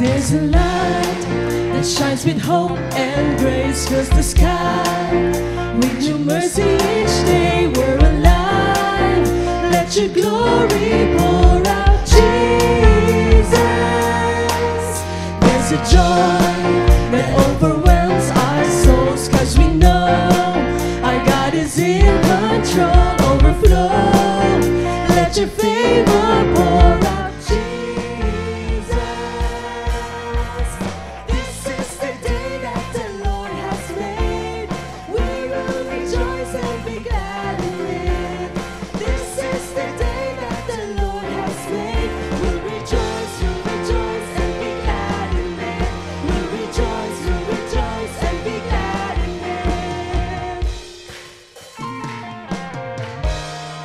There's a light that shines with hope and grace, fills the sky with your mercy each day. We're alive, let your glory pour out, Jesus. There's a joy that overwhelms our souls, 'cause we know our God is in control. Overflow, let your favor pour out, Jesus. This is the day that the Lord has made. We will rejoice and be glad in it. This is the day that the Lord has made. We'll rejoice and be glad in it. We'll rejoice and be glad in it.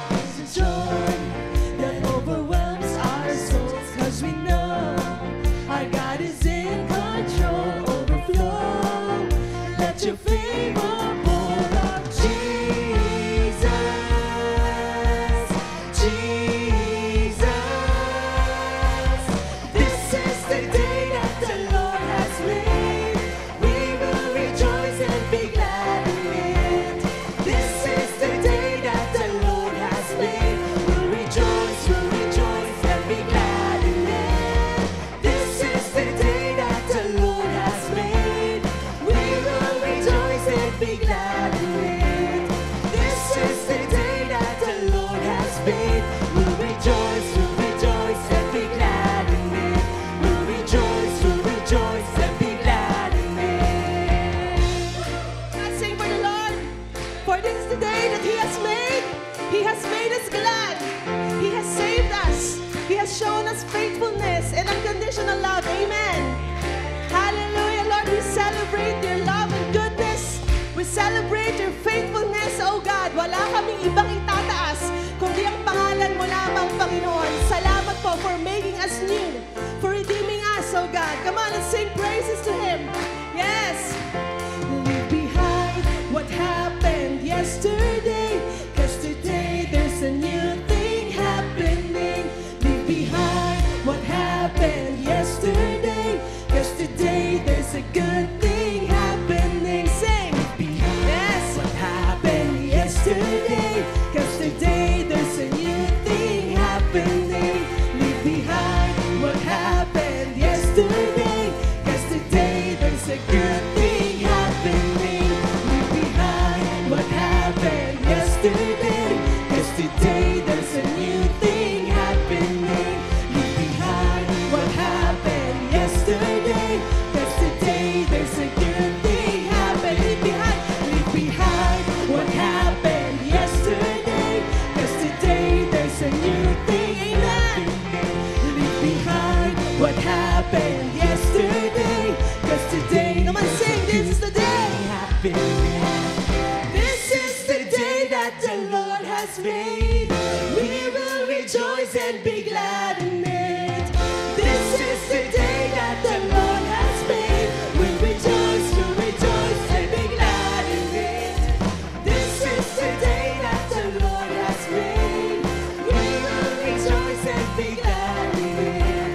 There's a joy that overwhelms our souls, 'cause we know our God is in control. Overflow, let your favor pour out, Jesus, Jesus. This is the day that the Lord has made. We will rejoice and be glad in it. This is the day that the Lord has made. We'll rejoice and be glad in it. This is the day that the Lord has made. We will rejoice and be glad in it. This is the day that the Lord has made. We'll rejoice and be glad in it. We'll rejoice and be glad in it. Let's sing for the Lord, for this is the day that He has made. He has made us glad. He has saved us. He has shown us faithfulness and unconditional love. Amen. Hallelujah, Lord. We celebrate your love and goodness. We celebrate your faithfulness, oh God. Wala kaming ibang itataas kundi ang pangalan mo lamang, Panginoon. Salamat po for making us new, for redeeming us, oh God. Come on and sing praises to Him. Yes. Leave behind what happened yesterday, 'cause today there's a new thing happening. Leave behind what happened yesterday, 'cause today there's a good thing happening. Sing. Leave behind what happened yesterday, 'cause today there's a new thing happening. Leave behind what happened yesterday, 'cause today there's a good thing happening. Leave behind what happened yesterday, 'cause today there's a new thing happening. Leave behind what happened yesterday, 'cause today there's a good thing happening. Leave behind what happened yesterday, 'cause today there's a new thing happening. Leave behind what happened yesterday, 'cause today Come on, sing. This is the day. This is the day that the Lord has made. We will rejoice and be glad in it. This is the day that the Lord has made. We'll rejoice and be glad in it. This is the day that the Lord has made. We will rejoice and be glad in it.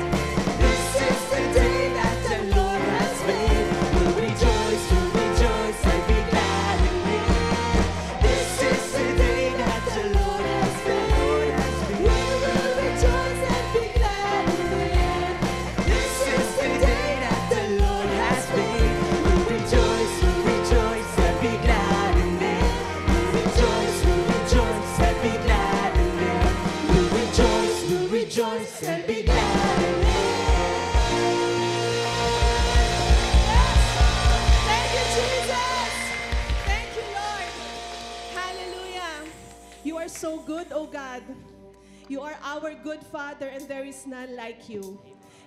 This is the day that the Lord has made. We'll rejoice and be glad in it. This is the day that the Lord has made. We will rejoice and be glad in it. This is the day that the Lord has made. We'll rejoice and be glad in it. We'll rejoice and be glad in it. We'll rejoice and be glad in it. Thank you, Jesus. Thank you, Lord. Hallelujah. You are so good, oh God. You are our good Father, and there is none like you.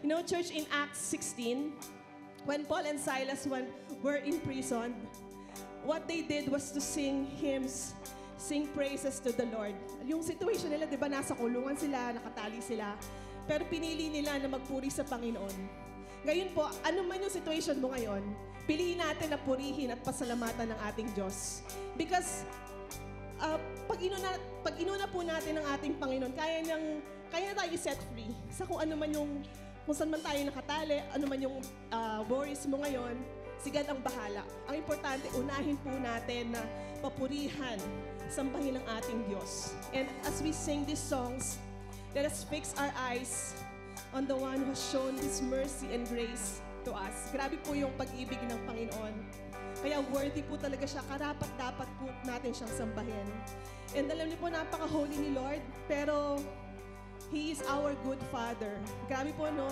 You know, church, in Acts 16, when Paul and Silas were in prison, what they did was to sing hymns, sing praises to the Lord. Yung situation nila, di ba, nasa kulungan sila, nakatali sila, pero pinili nila na magpuri sa Panginoon. Ngayon po, ano man yung situation mo ngayon, piliin natin na purihin at pasalamatan ng ating Diyos. Because pag inuna po natin ng ating Panginoon, kaya na tayo set free sa kung ano man yung kung saan man tayo nakatali, ano man yung worries mo ngayon, si God ang bahala. Ang importante, unahin po natin na papurihan, sambahin ang ating Diyos. And as we sing these songs, let us fix our eyes on the one who has shown His mercy and grace to us. Grabe po yung pag-ibig ng Panginoon. Kaya worthy po talaga siya, karapat-dapat po natin siyang sambahin. And alam niyo po, napaka-holy ni Lord, pero He is our good Father. Grabe po, no?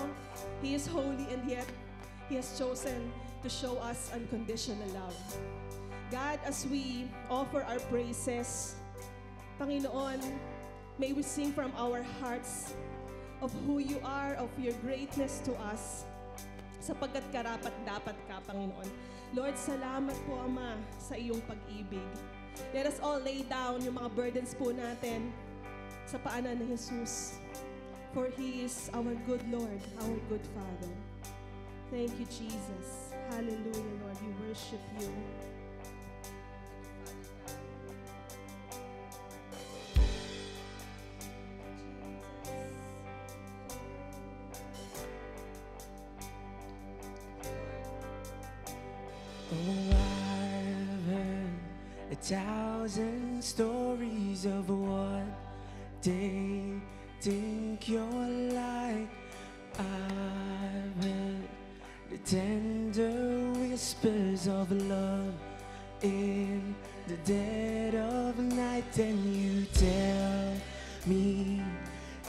He is holy and yet He has chosen to show us unconditional love. God, as we offer our praises, Panginoon, may we sing from our hearts of who you are, of your greatness to us, sapagkat karapat-dapat ka, Panginoon. Lord, salamat po, Ama, sa iyong pag-ibig. Let us all lay down yung mga burdens po natin sa paanan ni Jesus. For He is our good Lord, our good Father. Thank you, Jesus. Hallelujah, Lord. We worship you. Oh, I've heard 1,000 stories of what they think you're like. I've heard the tender whispers of love in the dead of night. And you tell me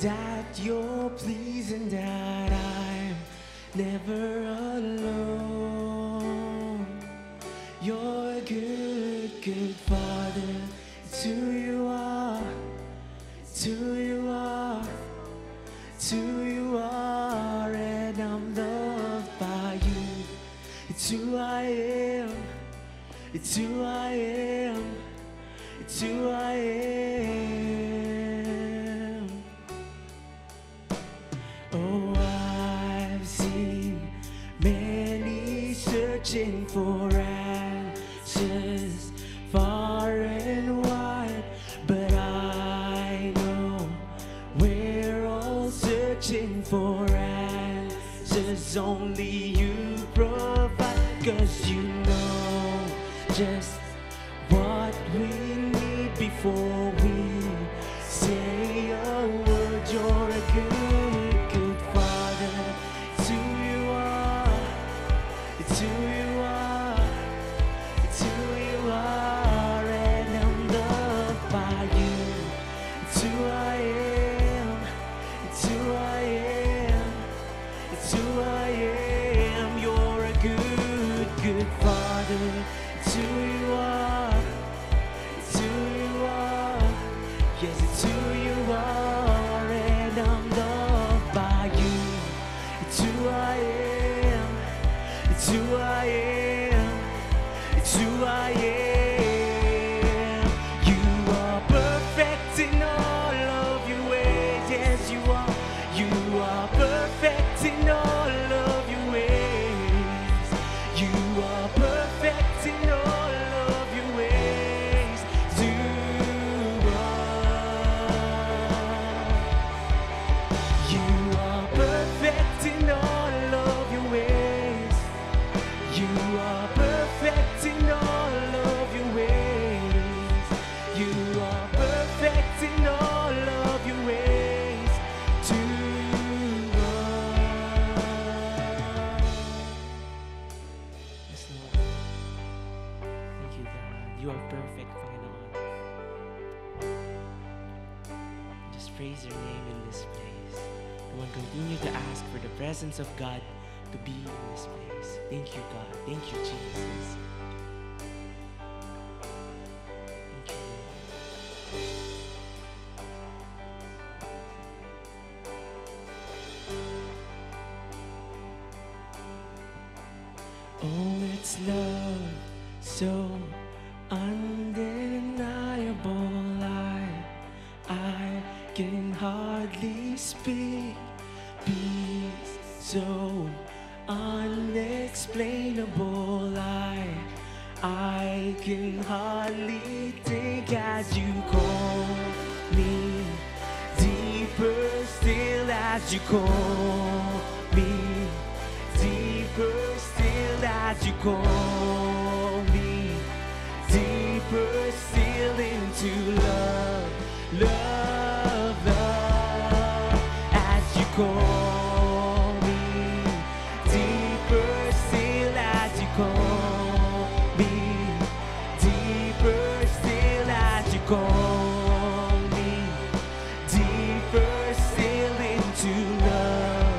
that you're pleased and that I'm never alone. You're a good, good Father. It's who you are. It's who you are. It's who you are. And I'm loved by you. It's who I am. It's who I am. It's who I am. Oh, I've seen many searching for answers far and wide, but I know we're all searching for answers only you provide, 'cause you know just what we need before we say a word. You're a good, good Father. It's who you are. It's who you are. It's who you are. And I'm loved by you. It's who I am. It's who I am. It's who I am. You're a good, good Father. It's who you are. It's who you are. Yes, it's who you are. And I'm loved by you. It's who I am. It's who I am. It's who I am. You are perfect in all of your ways. Yes, you are. You are perfect in all of your ways. You are perfect in all of your ways. You are perfect in all of your ways. You are perfect in all of your ways. You are perfect in all of your ways to us. Yes, Lord. Thank you, God. You are perfect, Panginoon. Just praise your name in this place. Come on, continue to ask for the presence of God to be in this place. Thank you, God. Thank you, Jesus. Thank you, Lord. Oh, it's love so undeniable. I can hardly speak. Peace so unexplainable. I can hardly think as you call me deeper still, as you call me. Deeper still as you call me. Deeper still into love, love, love. As you call me. Deeper still as you call me. Deeper still as you call me. Deeper still into love,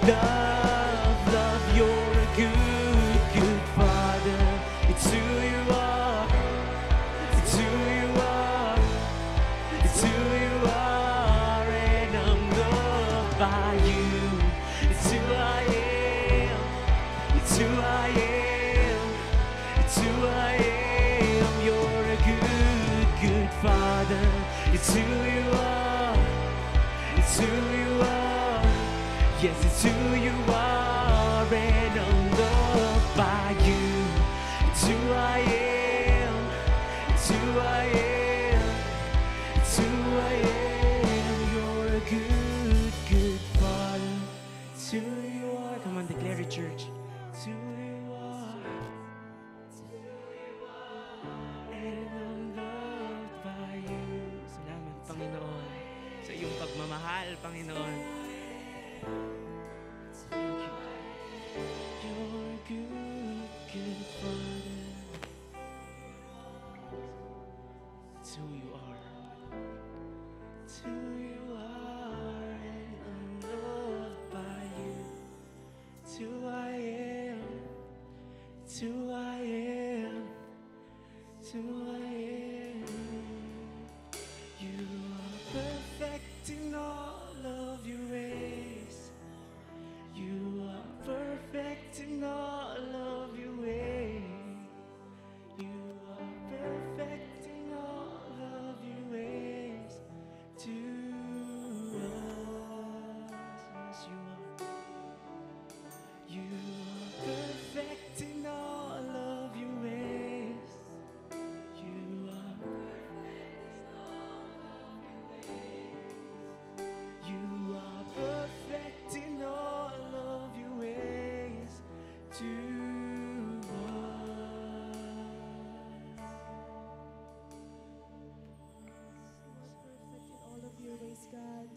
love, love. You're a good, good Father. It's who you are. It's who you are. It's who you are. And I'm loved by you. It's who I am. It's who I am. It's who I am. You're a good, good Father. It's who you are. It's who you are. Yes, it's who you are. And I'm loved by you. It's who I am. It's who I am. It's who I am. You're a good, good Father. It's who you are. Come on, declare it, church. It's who you are. And I'm loved by you. Salamat, Panginoon, sa iyong pagmamahal, Panginoon. Thank you. You're a good, good Father. It's who you are. It's who you are, and I'm loved by you. It's who I am. It's who I am. It's who I am. You are perfect in all of your ways. You are perfect in all of your ways. You are perfect in all of your ways to us. Yes, you are. You are perfect in all of your ways. You are You are perfect in all of your ways to Perfect in all of your ways, God.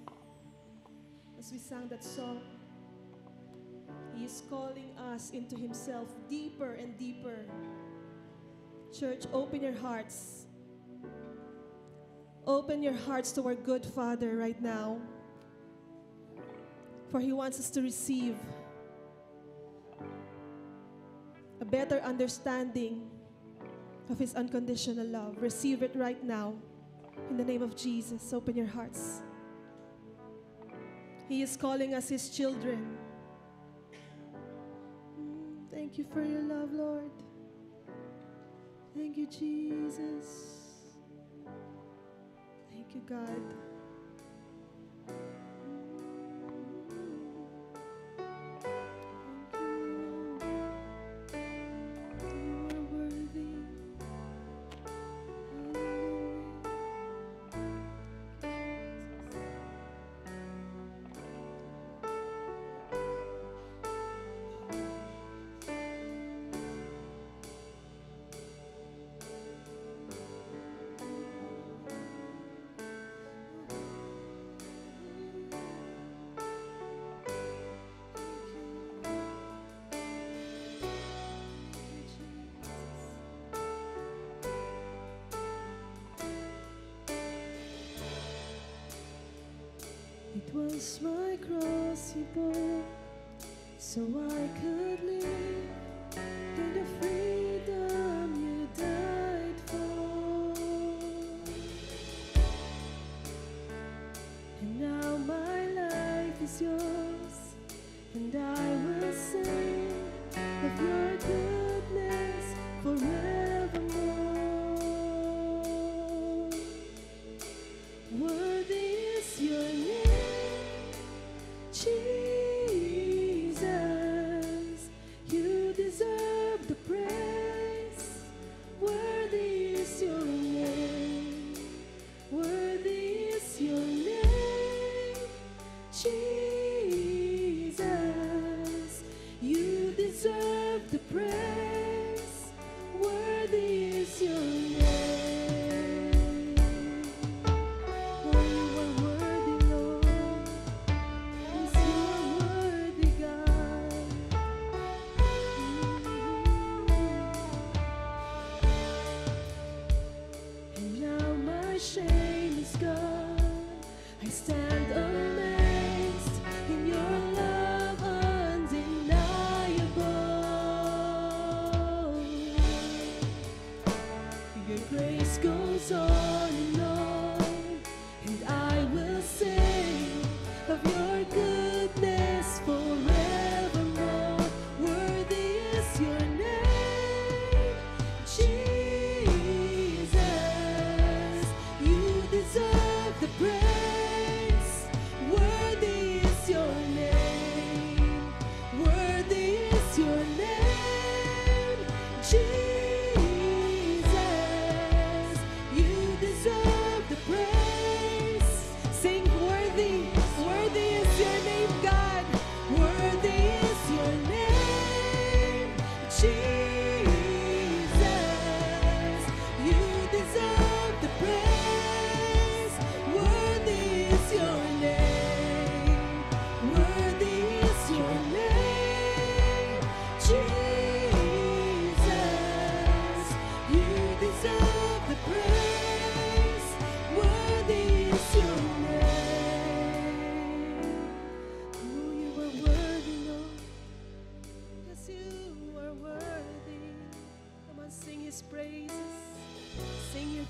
As we sang that song, He is calling us into Himself deeper and deeper. Church, open your hearts. Open your hearts to our good Father right now. For He wants us to receive a better understanding of His unconditional love. Receive it right now. In the name of Jesus, open your hearts. He is calling us His children. Thank you for your love, Lord. Thank you, Jesus. Thank you, God. You are worthy. It was my cross you bore, so I could live in the freedom you died for. And now my life is yours, and I will sing of your goodness forevermore. Worthy is your name, Jesus.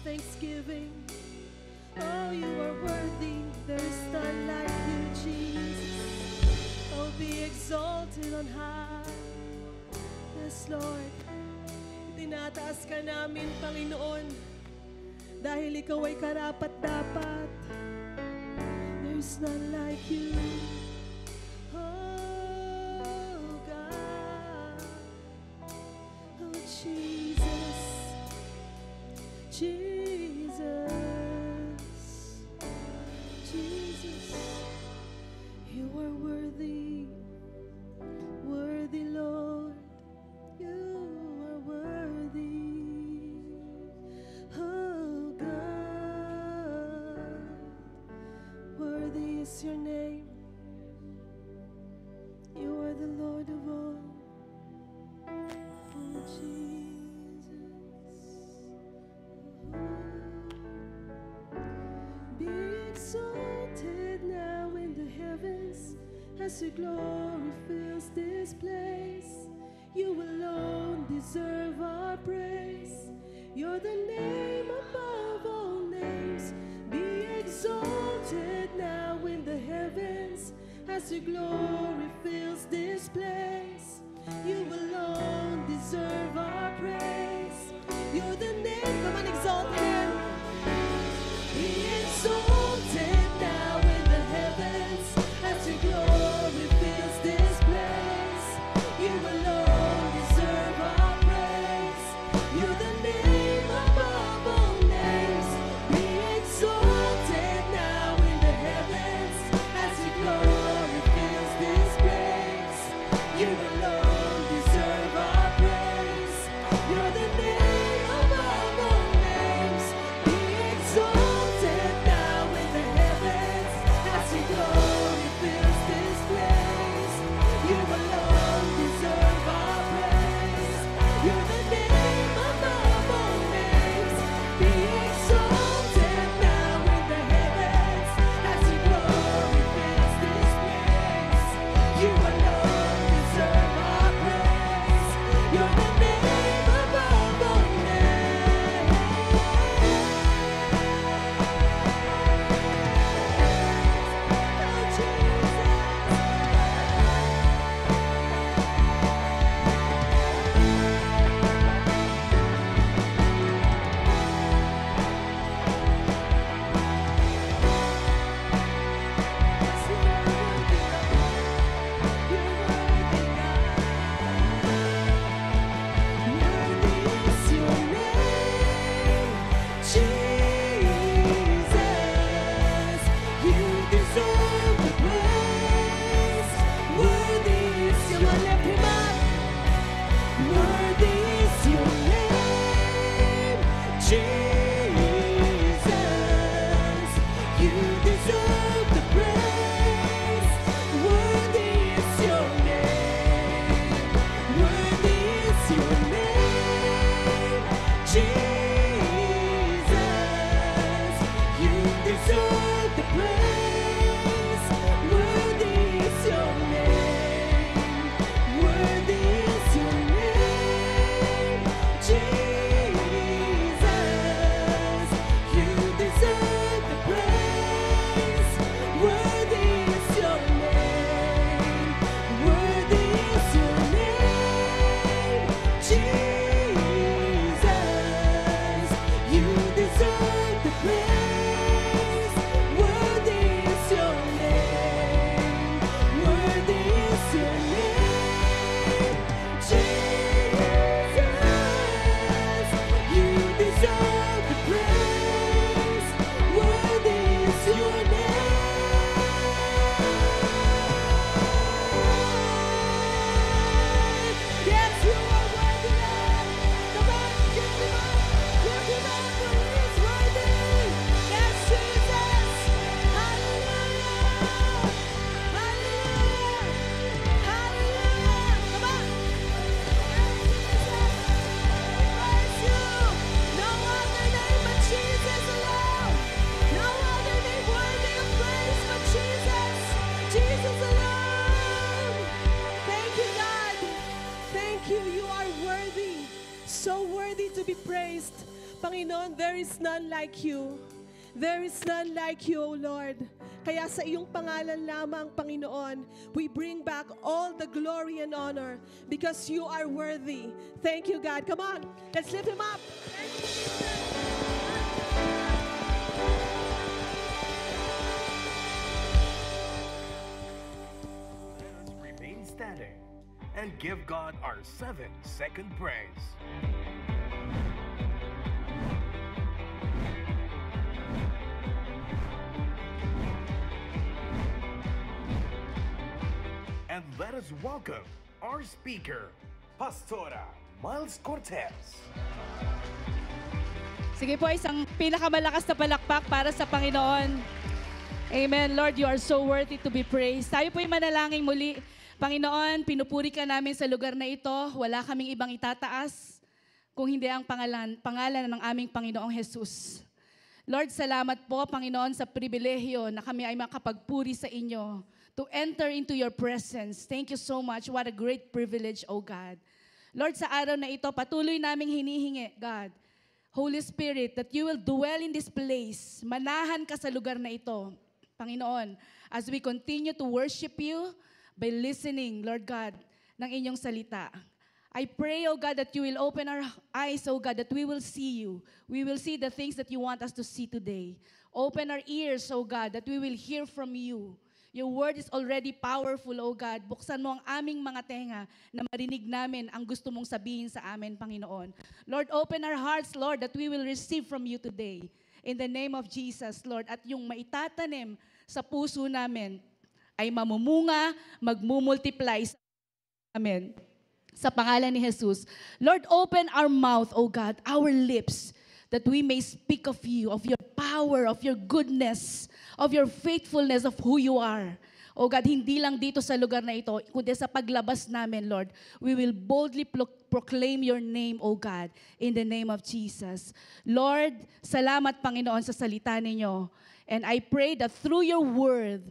thanksgiving. Oh, you are worthy. There is none like you, Jesus. Oh, be exalted on high. Yes, Lord. Tinataas ka namin, Panginoon, dahil ikaw ay karapat-dapat. There is none like you. Oh, God. Oh, Jesus. Jesus. Jesus. You are worthy. Worthy, Lord. You are worthy. Oh, God. Worthy is your name. You are the Lord of all. Oh, Jesus. Be exalted now in the heavens as your glory fills this place. You alone deserve our praise. You're the name above all names. Be exalted now in the heavens as your glory fills this place. You alone deserve our praise. You're the name. Come on, exalt him. Be exalted now in the heavens as your glory fills this place. You alone deserve our praise. You're the name above all names. Be exalted now in the heavens as your glory fills this place. You alone deserve our praise. You're the name above all names. Be exalted now in the heavens as your glory fills this place. You alone deserve our praise. You're the name above all names. Be exalted now in the heavens as your glory fills this place. You alone deserve our praise. You're the name above all names. Oh, Jesus. Panginoon, there is none like you. There is none like you, O Lord. Kaya sa iyong pangalan lamang, Panginoon, we bring back all the glory and honor because you are worthy. Thank you, God. Come on, let's lift him up. Thank you, Let us remain standing and give God our 7-second praise. And let us welcome our speaker, Pastora Miles Cortez. Sige po, isang pinakamalakas na palakpak para sa Panginoon. Amen. Lord, you are so worthy to be praised. Tayo po'y manalangin muli. Panginoon, pinupuri ka namin sa lugar na ito. Wala kaming ibang itataas kung hindi ang pangalan ng aming Panginoong Jesus. Lord, salamat po, Panginoon, sa pribilehyo na kami ay makapagpuri sa inyo to enter into your presence. Thank you so much. What a great privilege, O God. Lord, sa araw na ito, patuloy naming hinihingi, God, Holy Spirit, that you will dwell in this place. Manahan ka sa lugar na ito, Panginoon, as we continue to worship you by listening, Lord God, ng inyong salita. I pray, O God, that you will open our eyes, O God, that we will see you. We will see the things that you want us to see today. Open our ears, O God, that we will hear from you. Your word is already powerful, O God. Buksan mo ang aming mga tenga na marinig namin ang gusto mong sabihin sa amin, Panginoon. Lord, open our hearts, Lord, that we will receive from you today. In the name of Jesus, Lord. At yung maitatanim sa puso namin ay mamumunga, magmumultiply sa amin. Sa pangalan ni Jesus. Lord, open our mouth, O God, our lips, that we may speak of you, of your power, of your goodness, of your faithfulness, of who you are. O God, hindi lang dito sa lugar na ito, kundi sa paglabas namin, Lord, we will boldly proclaim your name, O God, in the name of Jesus. Lord, salamat, Panginoon, sa salita ninyo. And I pray that through your word,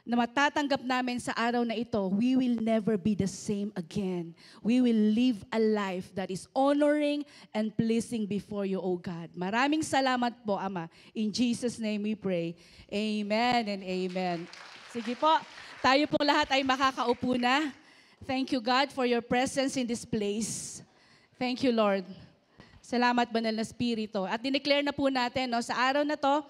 na matatanggap namin sa araw na ito, we will never be the same again. We will live a life that is honoring and pleasing before you, O God. Maraming salamat po, Ama. In Jesus' name we pray. Amen and amen. Sige po, tayo po lahat ay makakaupo na. Thank you, God, for your presence in this place. Thank you, Lord. Salamat, Banal na Espiritu. At dineclare na po natin, no, sa araw na to,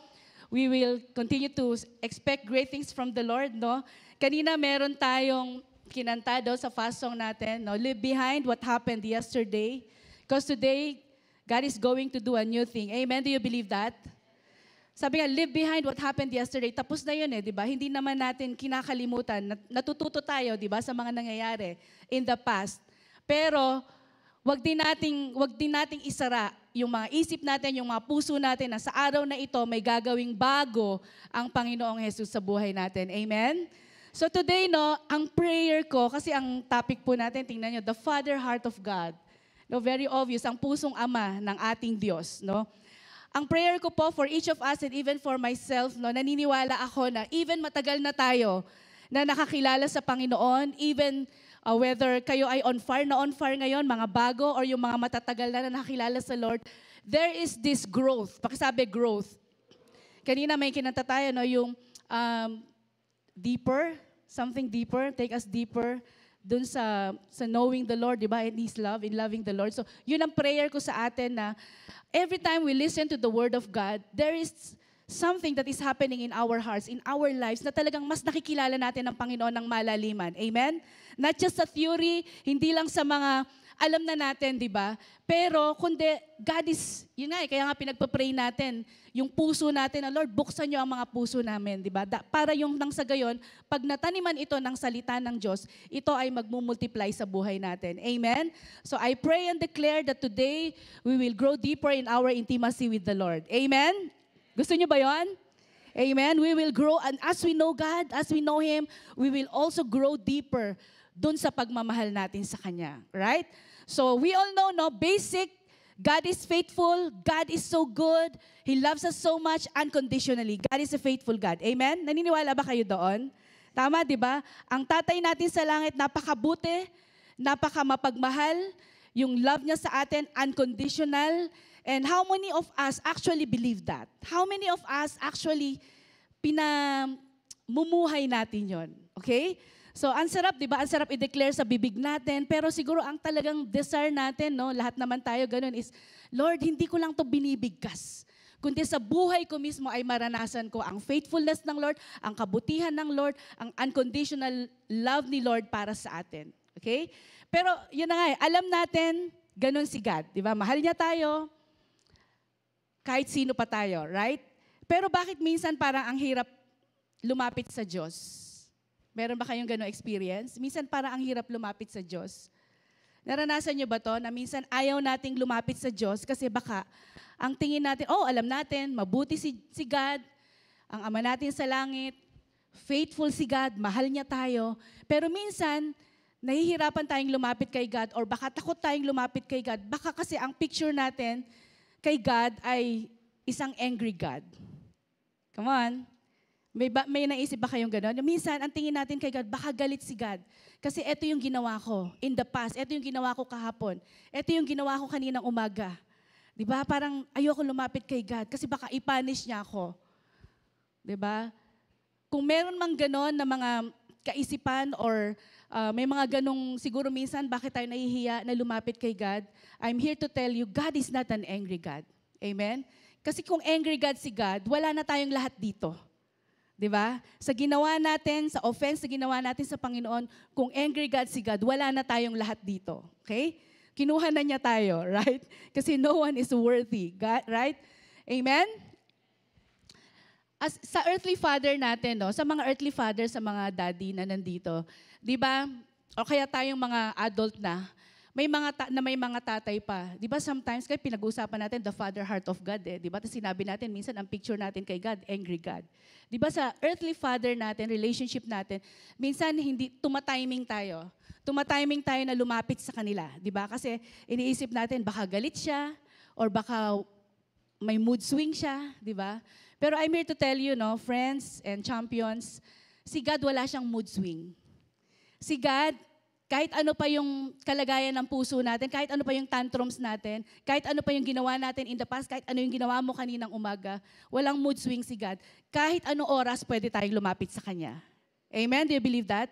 we will continue to expect great things from the Lord, no? Kanina meron tayong kinanta daw sa fast song natin, no? Leave behind what happened yesterday. Because today, God is going to do a new thing. Amen? Do you believe that? Sabi nga, leave behind what happened yesterday. Tapos na yun di ba? Hindi naman natin kinakalimutan. Natututo tayo, di ba, sa mga nangyayari in the past. Pero, wag din nating isara yung mga isip natin, yung mga puso natin na sa araw na ito may gagawing bago ang Panginoong Jesus sa buhay natin. Amen? So today, no, ang prayer ko, kasi ang topic po natin, tingnan nyo, the Father Heart of God. No, very obvious, ang pusong Ama ng ating Diyos. No? Ang prayer ko po for each of us and even for myself, no, naniniwala ako na even matagal na tayo na nakakilala sa Panginoon, even whether kayo ay on fire ngayon, mga bago, or yung mga matatagal na nakakilala sa Lord, there is this growth. Pakisabi, growth. Kanina may kinanta tayo, no, yung deeper, something deeper, take us deeper, dun sa knowing the Lord, di ba, in His love, in loving the Lord. So, yun ang prayer ko sa atin na every time we listen to the Word of God, there is something that is happening in our hearts, in our lives, na talagang mas nakikilala natin ang Panginoon ng malaliman. Amen? Not just sa theory, hindi lang sa mga alam na natin, di ba? Pero kundi God is, yun nga, kaya nga pinagpa-pray natin, yung puso natin na, Lord, buksan niyo ang mga puso namin, di ba? Para yung nang sa gayon, pag nataniman ito ng salita ng Diyos, ito ay magmumultiply sa buhay natin. Amen? So I pray and declare that today, we will grow deeper in our intimacy with the Lord. Amen? Gusto niyo ba yon? Amen? We will grow, and as we know God, as we know Him, we will also grow deeper dun sa pagmamahal natin sa Kanya. Right? So, we all know, no, basic, God is faithful, God is so good, He loves us so much unconditionally. God is a faithful God. Amen? Naniniwala ba kayo doon? Tama, di ba? Ang tatay natin sa langit, napakabuti, napakamapagmahal, yung love niya sa atin, unconditional, And how many of us actually believe that? How many of us actually pinamumuhay natin yon? Okay? So, ang sarap, di ba? Ang sarap i-declare sa bibig natin. Pero siguro ang talagang desire natin, no? Lahat naman tayo ganun is, Lord, hindi ko lang to binibigkas. Kundi sa buhay ko mismo ay maranasan ko ang faithfulness ng Lord, ang kabutihan ng Lord, ang unconditional love ni Lord para sa atin. Okay? Pero yun na nga alam natin, ganun si God. Di ba? Mahal niya tayo, kahit sino pa tayo, right? Pero bakit minsan parang ang hirap lumapit sa Diyos? Meron ba kayong ganong experience? Minsan parang ang hirap lumapit sa Diyos. Naranasan niyo ba to na minsan ayaw nating lumapit sa Diyos kasi baka ang tingin natin, alam natin, mabuti si God, ang Ama natin sa langit, faithful si God, mahal niya tayo. Pero minsan, nahihirapan tayong lumapit kay God or baka takot tayong lumapit kay God. Baka kasi ang picture natin kay God ay isang angry God. Come on. May naisip ba kayong gano'n? Minsan, ang tingin natin kay God, baka galit si God. Kasi ito yung ginawa ko in the past. Ito yung ginawa ko kahapon. Ito yung ginawa ko kaninang umaga. Di ba? Parang ayoko lumapit kay God kasi baka i-punish niya ako. Di ba? Kung meron mang gano'n na mga kaisipan or may mga ganong siguro minsan bakit tayo nahihiya na lumapit kay God, I'm here to tell you, God is not an angry God. Amen? Kasi kung angry God si God, wala na tayong lahat dito. Di ba? Sa ginawa natin, sa offense na ginawa natin sa Panginoon, kung angry God si God, wala na tayong lahat dito. Okay? Kinuha na niya tayo, right? Kasi no one is worthy, God, right? Amen? As, sa earthly father natin, no, sa mga earthly father, sa mga daddy na nandito, di ba? O kaya tayong mga adult na, may mga tatay pa. Di ba sometimes, kaya pinag-uusapan natin the father heart of God eh. Di ba? Tapos sinabi natin, minsan ang picture natin kay God, angry God. Di ba sa earthly father natin, relationship natin, minsan hindi, tumatiming tayo. Tumatiming tayo na lumapit sa kanila. Di ba? Kasi iniisip natin, baka galit siya, or baka may mood swing siya. Di ba? Pero I'm here to tell you, no, friends and champions, si God wala siyang mood swing. Si God, kahit ano pa yung kalagayan ng puso natin, kahit ano pa yung tantrums natin, kahit ano pa yung ginawa natin in the past, kahit ano yung ginawa mo kaninang umaga, walang mood swing si God. Kahit anong oras pwede tayong lumapit sa Kanya. Amen? Do you believe that?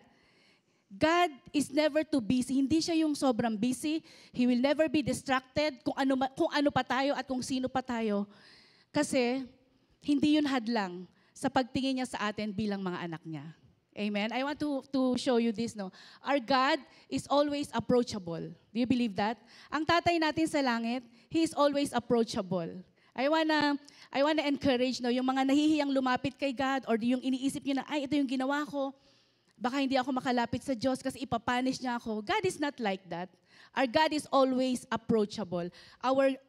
God is never too busy. Hindi siya yung sobrang busy. He will never be distracted kung ano pa tayo at kung sino pa tayo. Kasi hindi yun hadlang sa pagtingin niya sa atin bilang mga anak niya. Amen? I want to show you this, no? Our God is always approachable. Do you believe that? Ang tatay natin sa langit, He is always approachable. I wanna encourage, no, yung mga nahihiyang lumapit kay God or yung iniisip niyo na, ay, ito yung ginawa ko, baka hindi ako makalapit sa Diyos kasi ipapunish niya ako. God is not like that. Our God is always approachable.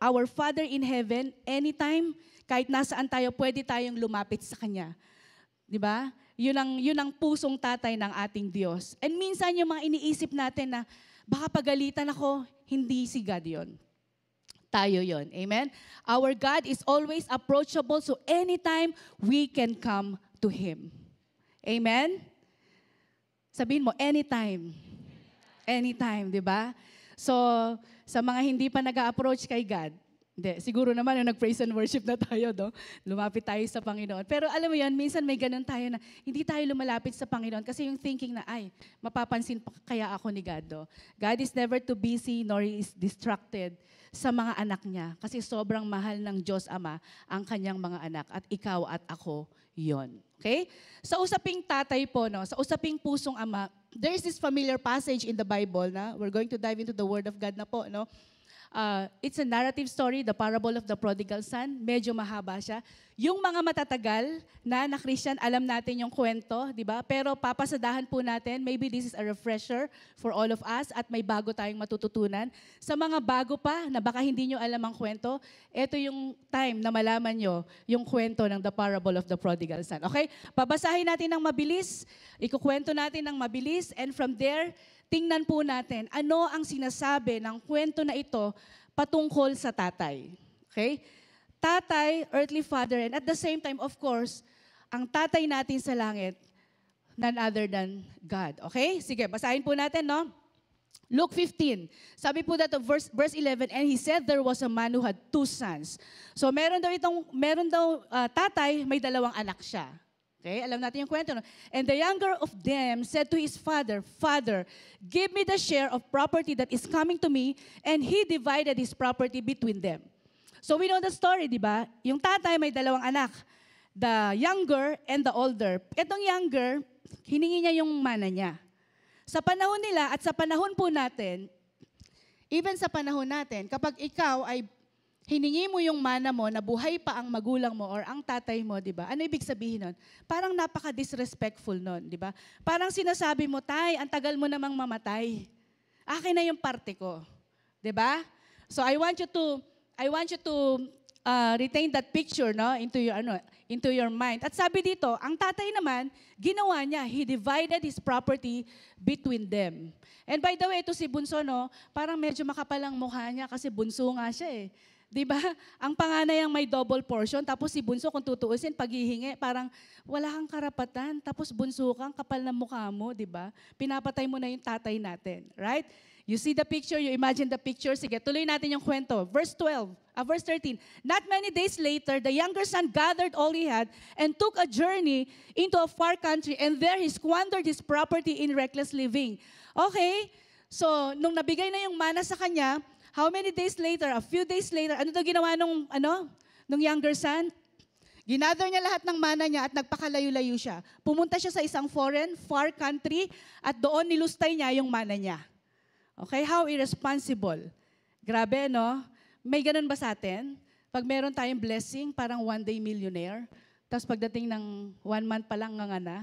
Our Father in heaven, anytime, kahit nasaan tayo, pwede tayong lumapit sa Kanya. Di ba? Yun ang pusong tatay ng ating Diyos. And minsan yung mga iniisip natin na baka pagalitan ako, hindi si God yun. Tayo yun. Amen? Our God is always approachable, so anytime we can come to Him. Amen? Sabihin mo, anytime. Anytime, di ba? So, sa mga hindi pa nag-a-approach kay God, hindi, siguro naman yung nag-praise and worship na tayo, no? Lumapit tayo sa Panginoon. Pero alam mo yan, minsan may ganun tayo na hindi tayo lumalapit sa Panginoon kasi yung thinking na, ay, mapapansin pa kaya ako ni God, no? God is never too busy nor is distracted sa mga anak niya kasi sobrang mahal ng Diyos Ama ang kanyang mga anak at ikaw at ako yon. Okay? Sa usaping tatay po, no? Sa usaping pusong ama, there is this familiar passage in the Bible na we're going to dive into the Word of God na po, no? It's a narrative story, the parable of the prodigal son. Medyo mahaba siya. Yung mga matatagal na Christian, alam natin yung kwento, di ba? Pero papasadahan po natin, maybe this is a refresher for all of us at may bago tayong matututunan. Sa mga bago pa na baka hindi nyo alam ang kwento, ito yung time na malaman nyo yung kwento ng the parable of the prodigal son. Okay? Babasahin natin ng mabilis, ikukwento natin ng mabilis, and from there, tingnan po natin ano ang sinasabi ng kwento na ito patungkol sa tatay. Okay? Tatay, earthly father, and at the same time, of course, ang tatay natin sa langit, none other than God. Okay? Sige, basahin po natin, no? Luke 15. Sabi po dito, verse 11, and he said there was a man who had 2 sons. So meron daw tatay, may 2 anak siya. Okay, alam natin yung kwento. No? And the younger of them said to his father, Father, give me the share of property that is coming to me. And he divided his property between them. So we know the story, di ba? Yung tatay may 2 anak. The younger and the older. Itong younger, hiningi niya yung mana niya. Sa panahon nila at sa panahon po natin, even sa panahon natin, kapag ikaw ay hiningi mo yung mana mo na buhay pa ang magulang mo or ang tatay mo, di ba? Ano ibig sabihin nun? Parang napaka-disrespectful nun, di ba? Parang sinasabi mo, tay, ang tagal mo namang mamatay. Akin na yung parte ko. Di ba? So I want you to retain that picture, no, into your mind. At sabi dito, ang tatay naman, ginawa niya, he divided his property between them. And by the way, ito si Bunso, no, parang medyo makapalang mukha niya kasi bunso nga siya eh. 'Di ba? Ang panganay ang may double portion, tapos si Bunso kung tutuusin, paghihingi, parang wala kang karapatan, tapos bunso kang kapal ng mukha mo, 'di ba? Pinapatay mo na yung tatay natin, right? You see the picture, you imagine the picture. Sige, tuloy natin yung kwento. Verse 13. Not many days later, the younger son gathered all he had and took a journey into a far country, and there he squandered his property in reckless living. Okay, so nung nabigay na yung mana sa kanya, how many days later, a few days later, ano daw ginawa nung younger son? Ginather niya lahat ng mana niya at nagpakalayo-layo siya. Pumunta siya sa isang far country at doon nilustay niya yung mana niya. Okay, how irresponsible. Grabe, no? May ganun ba sa atin? Pag meron tayong blessing, parang one day millionaire, tapos pagdating ng 1 month pa lang ngangana,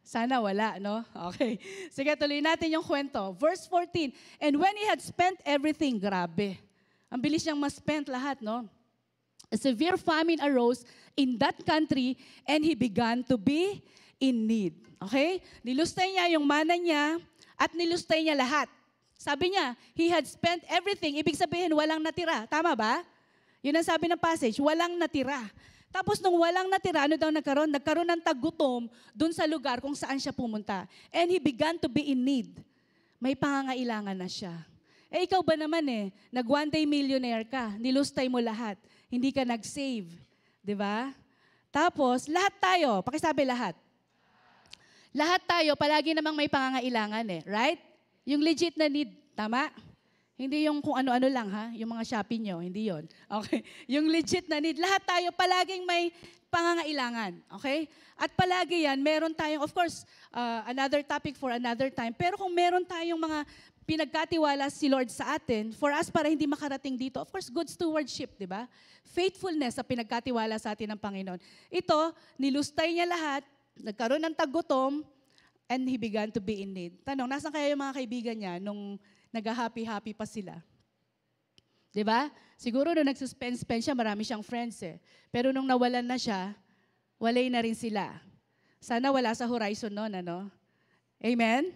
sana wala, no? Okay. Sige, tuloy natin yung kwento. Verse 14, and when he had spent everything, grabe. Ang bilis niyang ma-spent lahat, no? A severe famine arose in that country and he began to be in need. Okay? Nilustay niya yung mana niya at nilustay niya lahat. Sabi niya, he had spent everything. Ibig sabihin, walang natira. Tama ba? Yun ang sabi ng passage, walang natira. Tapos nung walang natira, ano daw nagkaroon? Nagkaroon ng tagutom dun sa lugar kung saan siya pumunta. And he began to be in need. May pangangailangan na siya. Eh ikaw ba naman nag one day millionaire ka, nilustay mo lahat, hindi ka nag-save. Di ba? Tapos, lahat tayo, pakisabi lahat. Lahat tayo, palagi namang may pangangailangan right? Yung legit na need, tama? Hindi yung kung ano-ano lang yung mga shopping nyo, hindi yon. Okay? Yung legit na need, lahat tayo palaging may pangangailangan, okay? At palagi yan, meron tayong, of course, another topic for another time, pero kung meron tayong mga pinagkatiwala si Lord sa atin, for us para hindi makarating dito, of course, good stewardship, di ba? Faithfulness sa pinagkatiwala sa atin ng Panginoon. Ito, nilustay niya lahat, nagkaroon ng tagutom, and he began to be in need. Tanong, nasan kaya yung mga kaibigan niya nung nag-happy-happy pa sila? Di ba? Siguro nung nagsuspend siya, marami siyang friends Pero nung nawalan na siya, walay na rin sila. Sana wala sa horizon noon, ano? Amen?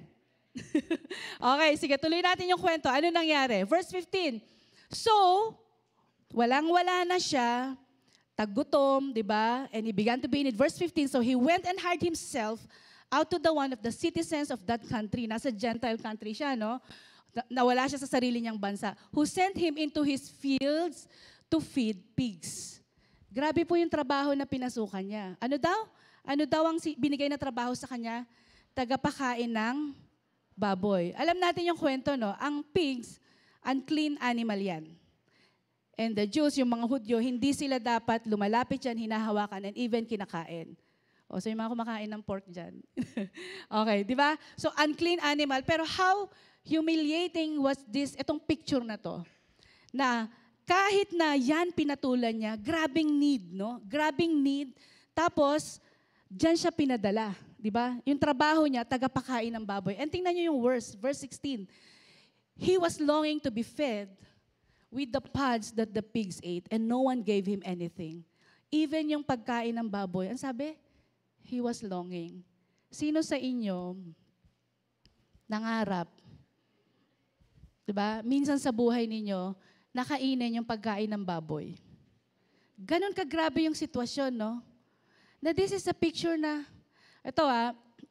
Okay, sige, tuloy natin yung kwento. Ano nangyari? Verse 15. So, walang-wala na siya, tagutom, di ba? And he began to be in need. Verse 15, so he went and hired himself out to the one of the citizens of that country. Nasa Gentile country siya, no? Nawala siya sa sarili niyang bansa. Who sent him into his fields to feed pigs. Grabe po yung trabaho na pinasukan niya. Ano daw? Ano daw ang binigay na trabaho sa kanya? Tagapakain ng baboy. Alam natin yung kwento, no? Ang pigs, unclean animal yan. And the Jews, yung mga Hudyo, hindi sila dapat lumalapit yan, hinahawakan, and even kinakain. O, so yung mga kumakain ng pork dyan. Okay, di ba? So, unclean animal. Pero how humiliating was this, itong picture na to, na kahit na yan pinatulan niya, grabing need, no? Grabing need. Tapos, dyan siya pinadala. Di ba? Yung trabaho niya, tagapakain ng baboy. And tingnan niyo yung verse 16. He was longing to be fed with the pods that the pigs ate, and no one gave him anything. Even yung pagkain ng baboy, ang sabi, he was longing. Sino sa inyo nangarap? Diba? Minsan sa buhay ninyo, nakainin yung pagkain ng baboy. Ganon kagrabe yung sitwasyon, no? Na this is a picture na, ito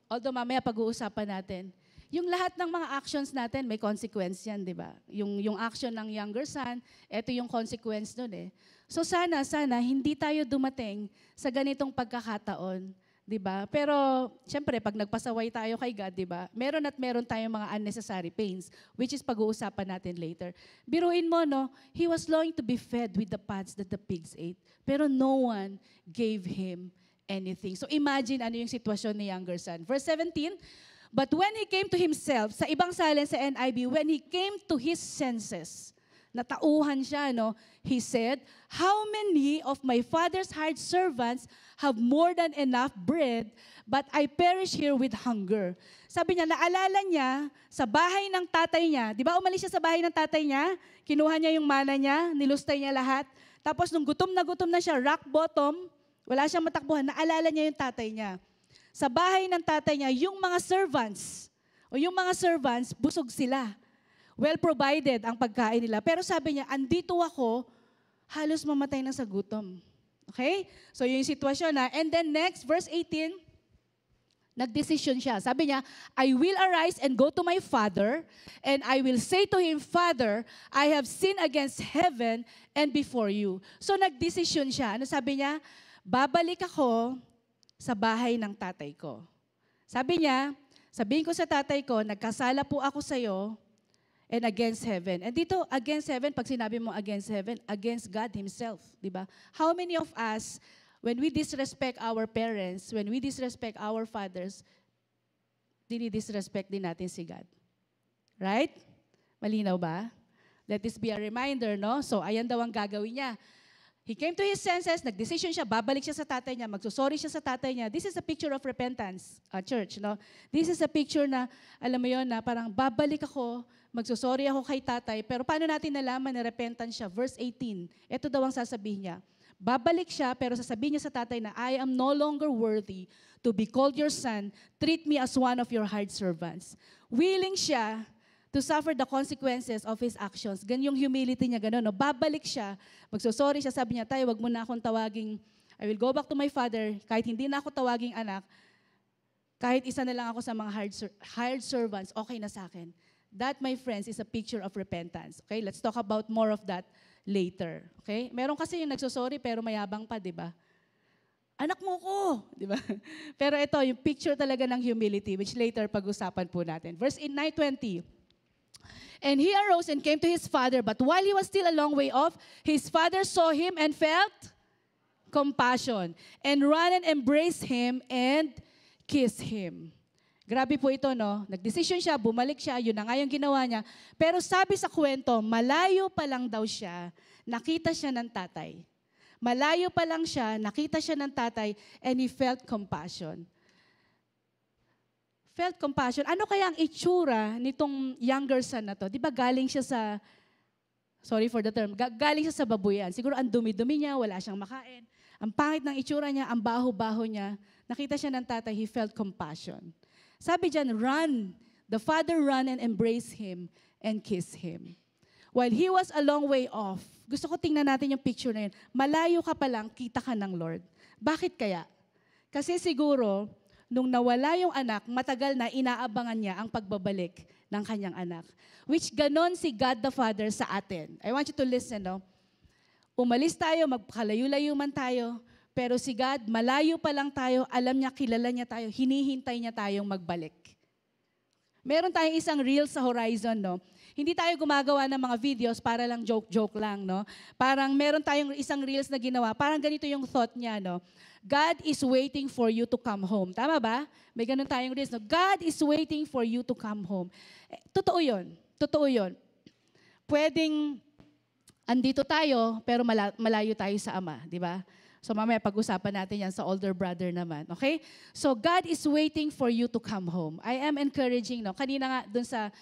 although mamaya pag-uusapan natin, yung lahat ng mga actions natin, may consequence yan, di ba? Yung action ng younger son, eto yung consequence nun eh. So sana, hindi tayo dumating sa ganitong pagkakataon, di ba? Pero, syempre, pag nagpasaway tayo kay God, di ba? Meron at meron tayong mga unnecessary pains, which is pag-uusapan natin later. Biruin mo, no? He was longing to be fed with the pods that the pigs ate, pero no one gave him anything. So imagine ano yung sitwasyon ni younger son. Verse 17, but when he came to himself, sa ibang salin sa NIV, when he came to his senses, natauhan siya, no? He said, how many of my father's hired servants have more than enough bread, but I perish here with hunger. Sabi niya, naalala niya sa bahay ng tatay niya, di ba umalis siya sa bahay ng tatay niya, kinuha niya yung mana niya, nilustay niya lahat, tapos nung gutom na siya, rock bottom, wala siyang matakbuhan, naalala niya yung tatay niya. Sa bahay ng tatay niya, yung mga servants, busog sila. Well provided ang pagkain nila. Pero sabi niya, andito ako, halos mamatay na sa gutom. Okay? So yung sitwasyon na. And then next, verse 18, nagdesisyon siya. Sabi niya, I will arise and go to my father, and I will say to him, Father, I have sinned against heaven and before you. So nagdesisyon siya. Ano sabi niya? Babalik ako sa bahay ng tatay ko. Sabi niya, sabihin ko sa tatay ko, nagkasala po ako sa iyo and against heaven. And dito, against heaven, pag sinabi mo against heaven, against God Himself, di ba? How many of us, when we disrespect our parents, when we disrespect our fathers, dinidisrespect din natin si God? Right? Malinaw ba? Let this be a reminder, no? So, ayan daw ang gagawin niya. He came to his senses, nagdesisyon siya, babalik siya sa tatay niya, magsusorry siya sa tatay niya. This is a picture of repentance, church, no? This is a picture na, alam mo yun, na parang babalik ako, magsusorry ako kay tatay, pero paano natin nalaman na repentant siya? Verse 18, ito daw ang sasabihin niya. Babalik siya, pero sasabihin niya sa tatay na, I am no longer worthy to be called your son. Treat me as one of your hired servants. Willing siya to suffer the consequences of his actions. Ganyan yung humility niya, gano'n. No? Babalik siya, magsusorry siya, sabi niya, tayo, wag mo na akong tawaging, I will go back to my father, kahit hindi na ako tawaging anak, kahit isa na lang ako sa mga hired servants, okay na sa akin. That, my friends, is a picture of repentance. Okay, let's talk about more of that later. Okay? Meron kasi yung nagsusorry pero mayabang pa, di ba? Anak mo ko, di ba? Pero ito, yung picture talaga ng humility, which later pag-usapan po natin. Verse 9:20. And he arose and came to his father, but while he was still a long way off, his father saw him and felt compassion, and ran and embraced him and kissed him. Grabe po ito, no? Nagdesisyon siya, bumalik siya, yun na nga yung ginawa niya. Pero sabi sa kwento, malayo pa lang daw siya, nakita siya ng tatay. Malayo pa lang siya, nakita siya ng tatay, and he felt compassion. Felt compassion. Ano kaya ang itsura nitong younger son na to? Di ba galing siya sa, sorry for the term, galing siya sa babuyan. Siguro ang dumi-dumi niya, wala siyang makain. Ang pangit ng itsura niya, ang baho-baho niya. Nakita siya ng tatay, he felt compassion. Sabi dyan, run. The father ran and embraced him and kissed him. While he was a long way off, gusto ko tingnan natin yung picture na yun. Malayo ka pa lang, kita ka ng Lord. Bakit kaya? Kasi siguro, nung nawala yung anak, matagal na inaabangan niya ang pagbabalik ng kanyang anak. Which ganon si God the Father sa atin. I want you to listen, no? Umalis tayo, magkalayo-layo man tayo, pero si God, malayo pa lang tayo, alam niya, kilala niya tayo, hinihintay niya tayong magbalik. Meron tayong isang reel sa horizon, no? Hindi tayo gumagawa ng mga videos para lang joke-joke lang, no? Parang meron tayong isang reels na ginawa, parang ganito yung thought niya, no? God is waiting for you to come home. Tama ba? May ganun tayong reels, no? God is waiting for you to come home. Totoo yun. Totoo yun. Pwedeng andito tayo, pero malayo tayo sa Ama, di ba? So mamaya pag-usapan natin yan sa older brother naman. Okay? So God is waiting for you to come home. I am encouraging, no? Kanina nga dun sa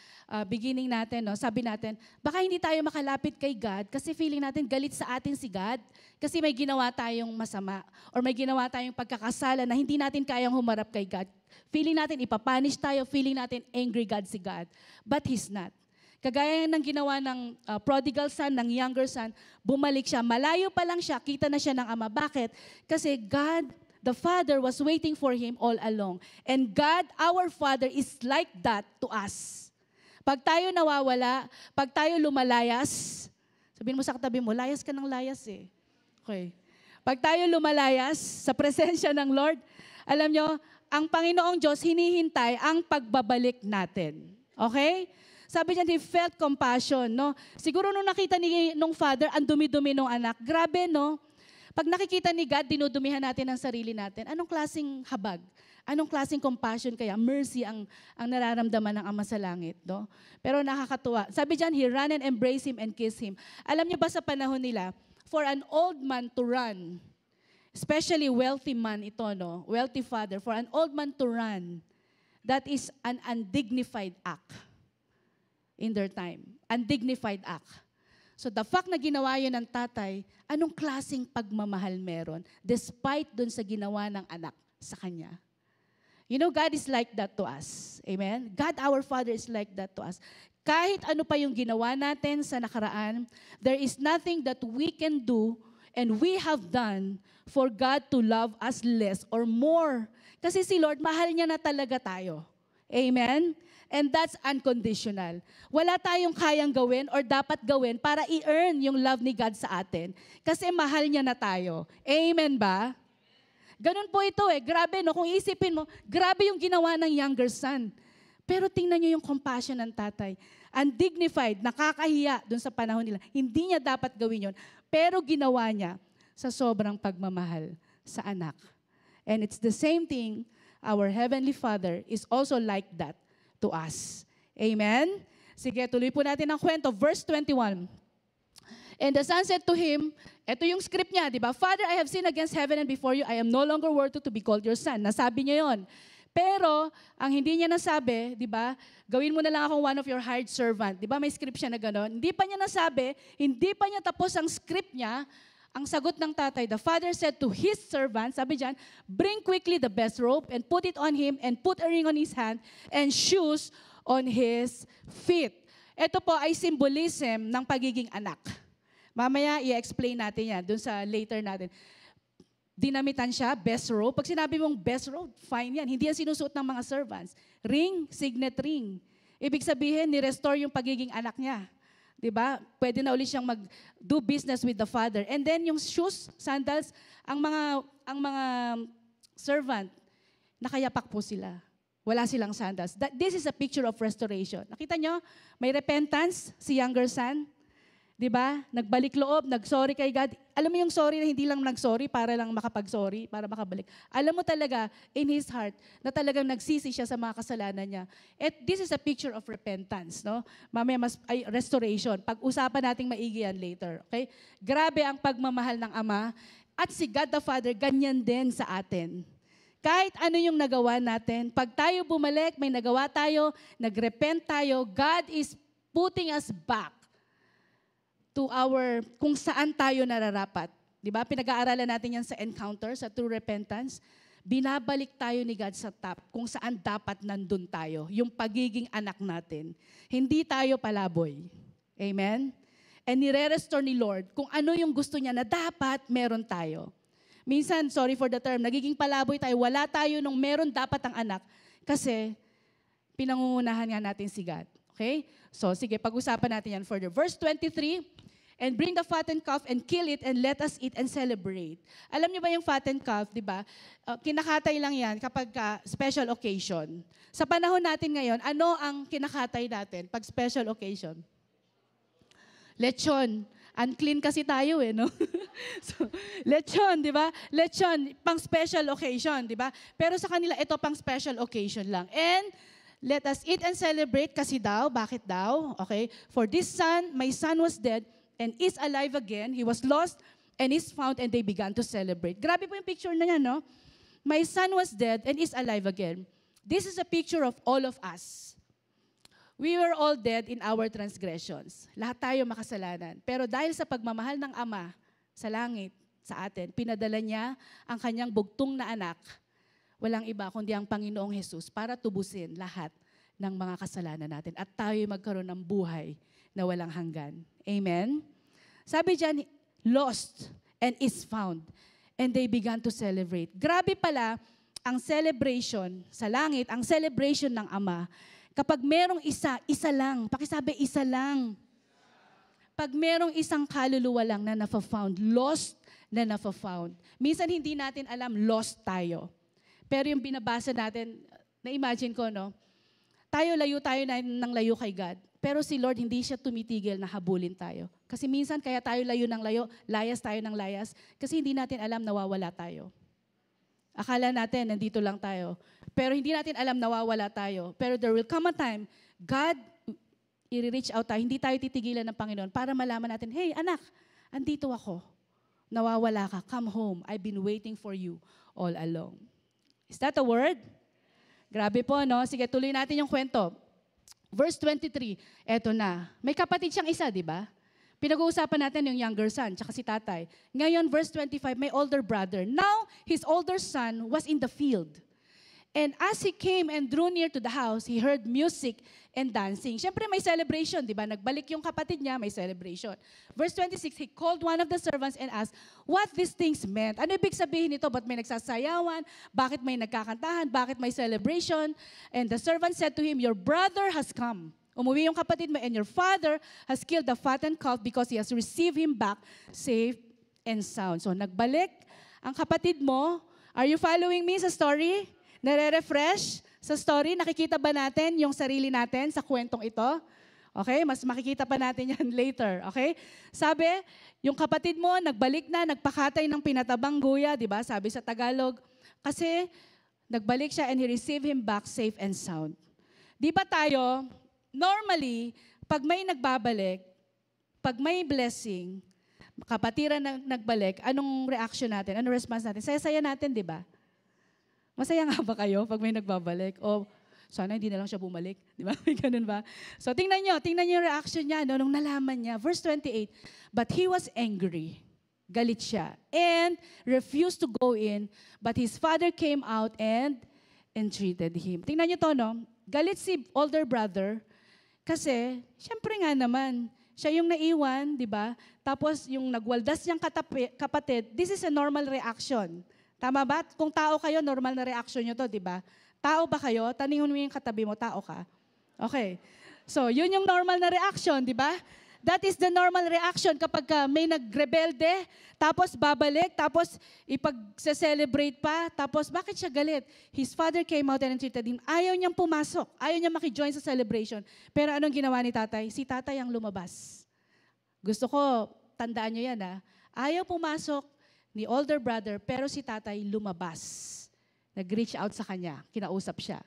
beginning natin, no? Sabi natin, baka hindi tayo makalapit kay God kasi feeling natin galit sa atin si God kasi may ginawa tayong masama or may ginawa tayong pagkakasala na hindi natin kayang humarap kay God. Feeling natin ipapunish tayo, feeling natin angry God si God. But He's not. Kagaya ng ginawa ng prodigal son, ng younger son, bumalik siya. Malayo pa lang siya, kita na siya ng ama. Bakit? Kasi God the Father was waiting for him all along. And God, our Father, is like that to us. Pag tayo nawawala, pag tayo lumalayas, sabihin mo sa katabi mo, layas ka ng layas eh. Okay. Pag tayo lumalayas sa presensya ng Lord, alam nyo, ang Panginoong Diyos hinihintay ang pagbabalik natin. Okay? Sabi niya, he felt compassion, no? Siguro nung nakita nung father, ang dumi-dumi nung anak. Grabe, no? Pag nakikita ni God, dinudumihan natin ang sarili natin. Anong klaseng habag? Anong klaseng compassion kaya? Mercy ang nararamdaman ng Ama sa Langit, no? Pero nakakatuwa. Sabi diyan, he ran and embraced him and kissed him. Alam niyo ba sa panahon nila, for an old man to run, especially wealthy man ito, no? Wealthy father, for an old man to run, that is an undignified act in their time. Undignified act. So the fact na ginawa yun ng tatay, anong klaseng pagmamahal meron despite dun sa ginawa ng anak sa kanya? You know, God is like that to us. Amen? God, our Father, is like that to us. Kahit ano pa yung ginawa natin sa nakaraan, there is nothing that we can do and we have done for God to love us less or more. Kasi si Lord, mahal niya na talaga tayo. Amen? And that's unconditional. Wala tayong kayang gawin or dapat gawin para i-earn yung love ni God sa atin. Kasi mahal niya na tayo. Amen ba? Ganun po ito eh. Grabe, no? Kung isipin mo, grabe yung ginawa ng younger son. Pero tingnan niyo yung compassion ng tatay. Undignified, nakakahiya dun sa panahon nila. Hindi niya dapat gawin yun. Pero ginawa niya sa sobrang pagmamahal sa anak. And it's the same thing, our Heavenly Father is also like that to us. Amen? Sige, tuloy po natin ang kwento. Verse 21. And the son said to him, ito yung script niya, di ba? Father, I have sinned against heaven and before you. I am no longer worthy to be called your son. Nasabi niya yon. Pero, ang hindi niya nasabi, di ba? Gawin mo na lang akong one of your hired servant. Di ba may script siya na gano'n? Hindi pa niya nasabi, hindi pa niya tapos ang script niya. Ang sagot ng tatay, the father said to his servant, sabi diyan, bring quickly the best robe and put it on him and put a ring on his hand and shoes on his feet. Ito po ay symbolism ng pagiging anak. Mamaya i-explain natin yan dun sa later natin. Dinamitan siya, best robe. Pag sinabi mong best robe, fine yan. Hindi yan sinusuot ng mga servants. Ring, signet ring. Ibig sabihin, ni-restore yung pagiging anak niya. Diba? Pwede na ulit siyang mag-do business with the father. And then yung shoes, sandals, ang mga servant, nakayapak po sila. Wala silang sandals. This is a picture of restoration. Nakita nyo? May repentance, si younger son. Diba? Nagbalik loob, nag-sorry kay God. Alam mo yung sorry na hindi lang nag-sorry para lang makapag-sorry, para makabalik. Alam mo talaga, in his heart, na talagang nagsisi siya sa mga kasalanan niya. At this is a picture of repentance, no? Mamaya restoration. Pag-usapan nating maigi yan later, okay? Grabe ang pagmamahal ng Ama. At si God the Father, ganyan din sa atin. Kahit ano yung nagawa natin, pag tayo bumalik, may nagawa tayo, nagrepent tayo, God is putting us back to kung saan tayo nararapat. Di ba? Pinag-aaralan natin yan sa encounter, sa true repentance. Binabalik tayo ni God sa top kung saan dapat nandun tayo. Yung pagiging anak natin. Hindi tayo palaboy. Amen? And nire-restore ni Lord kung ano yung gusto niya na dapat meron tayo. Minsan, sorry for the term, nagiging palaboy tayo. Wala tayo nung meron dapat ang anak kasi pinangungunahan nga natin si God. Okay? So, sige, pag-usapan natin yan further. Verse 23, and bring the fattened calf and kill it and let us eat and celebrate. Alam niyo ba yung fattened calf, di ba? Kinakatay lang yan kapag special occasion. Sa panahon natin ngayon, ano ang kinakatay natin pag special occasion? Lechon. Unclean kasi tayo eh, no? So, lechon, di ba? Lechon, pang special occasion, di ba? Pero sa kanila, ito pang special occasion lang. And let us eat and celebrate kasi daw, bakit daw? Okay, for this son, my son was dead and is alive again. He was lost and is found and they began to celebrate. Grabe po yung picture na yan, no? My son was dead and is alive again. This is a picture of all of us. We were all dead in our transgressions. Lahat tayo makasalanan. Pero dahil sa pagmamahal ng Ama sa langit, sa atin, pinadala niya ang kanyang bugtong na anak. Walang iba kundi ang Panginoong Jesus para tubusin lahat ng mga kasalanan natin at tayo magkaroon ng buhay na walang hanggan. Amen? Sabi diyan, lost and is found. and they began to celebrate. Grabe pala ang celebration sa langit, ang celebration ng Ama. Kapag merong isa, isa lang. Pakisabi, isa lang. Pag merong isang kaluluwa lang na nafa-found, lost na nafa-found. Minsan hindi natin alam, lost tayo. Pero yung binabasa natin, na-imagine ko, no? Layo tayo ng layo kay God. Pero si Lord, hindi siya tumitigil na habulin tayo. Kasi minsan, kaya tayo layo ng layo, layas tayo ng layas, kasi hindi natin alam, nawawala tayo. Akala natin, nandito lang tayo. Pero hindi natin alam, nawawala tayo. Pero there will come a time, God, i-reach out tayo, hindi tayo titigilan ng Panginoon para malaman natin, hey, anak, andito ako. Nawawala ka, come home. I've been waiting for you all along. Is that a word? Grabe po, no? Sige, tuloy natin yung kwento. Verse 23, eto na. May kapatid siyang isa, di ba? Pinag-uusapan natin yung younger son, tsaka si tatay. Ngayon, verse 25, may older brother. Now, his older son was in the field. And as he came and drew near to the house, he heard music and dancing. Siyempre may celebration, di ba? Nagbalik yung kapatid niya, may celebration. Verse 26, he called one of the servants and asked what these things meant. Ano ibig sabihin nito? Ba't may nagsasayawan? Bakit may nagkakantahan? Bakit may celebration? And the servant said to him, your brother has come. Umuwi yung kapatid mo, and your father has killed the fattened calf because he has received him back safe and sound. So nagbalik ang kapatid mo. Are you following me sa story? Nare-refresh sa story? Nakikita ba natin yung sarili natin sa kwentong ito? Okay? Mas makikita pa natin yan later. Okay? Sabi, yung kapatid mo, nagbalik na, nagpakatay ng pinatabang guya, di ba? Sabi sa Tagalog. Kasi, nagbalik siya and he received him back safe and sound. Di ba tayo, normally, pag may nagbabalik, pag may blessing, kapatiran na nagbalik, anong reaction natin? Anong response natin? Saya-saya natin, di ba? Masaya nga ba kayo pag may nagbabalik? O sana hindi na lang siya bumalik. Di ba? May ganun ba? So tingnan nyo yung reaction niya nung nalaman niya. Verse 28, but he was angry. Galit siya. And refused to go in. But his father came out and entreated him. Tingnan nyo to, no? Galit si older brother kasi, syempre nga naman, siya yung naiwan, di ba? Tapos yung nagwaldas niyang kapatid, this is a normal reaction. Tama ba? Kung tao kayo, normal na reaction nyo to, di ba? Tao ba kayo? Taningin mo yung katabi mo, tao ka? Okay. So, yun yung normal na reaction, di ba? That is the normal reaction kapag may nagrebelde, tapos babalik, tapos ipag-celebrate pa, tapos bakit siya galit? His father came out and entreated him. Ayaw niyang pumasok, ayaw niyang makijoin sa celebration. Pero anong ginawa ni tatay? Si tatay ang lumabas. Gusto ko, tandaan niyo yan, ha? Ayaw pumasok ni older brother, pero si tatay lumabas. Nag-reach out sa kanya, kinausap siya.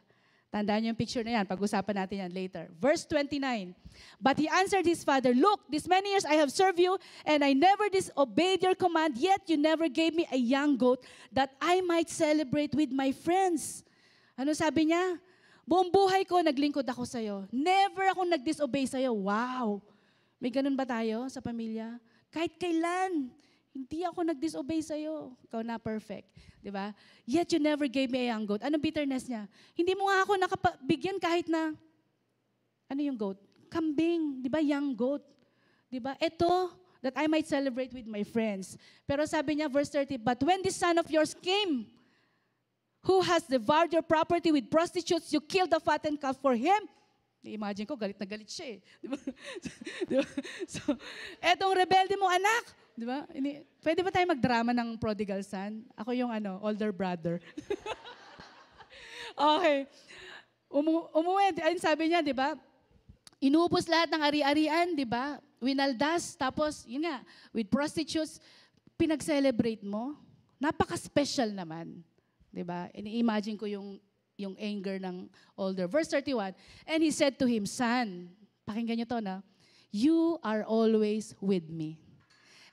Tandaan niyo yung picture na yan, pag-usapan natin yan later. Verse 29, but he answered his father, look, these many years I have served you, and I never disobeyed your command, yet you never gave me a young goat that I might celebrate with my friends. Ano sabi niya? Buong buhay ko, naglingkod ako sa'yo. Never ako nag-disobey sa'yo. Wow! May ganun ba tayo sa pamilya? Kahit kailan, hindi ako nag-disobey sa'yo. Ikaw na perfect. Di ba? Yet you never gave me a young goat. Anong bitterness niya? Hindi mo nga ako nakabigyan kahit na, ano yung goat? Kambing. Di ba? Young goat. Di ba? Ito, that I might celebrate with my friends. Pero sabi niya, verse 30, but when this son of yours came, who has devoured your property with prostitutes, you killed the fattened calf for him. Imagine ko, galit na galit siya eh. Di ba? Di ba? So, etong rebelde mo, anak. Di ba? Pwede ba tayo magdrama ng prodigal son? Ako yung older brother. Okay. Umuwi, ayun sabi niya, di ba? Inubos lahat ng ari-arian, di ba? Winaldas, tapos, yun nga, with prostitutes, pinag-celebrate mo. Napaka-special naman. Di ba? Ini-imagine ko yung anger ng older. Verse 31, and he said to him, son, pakinggan niyo to na, you are always with me,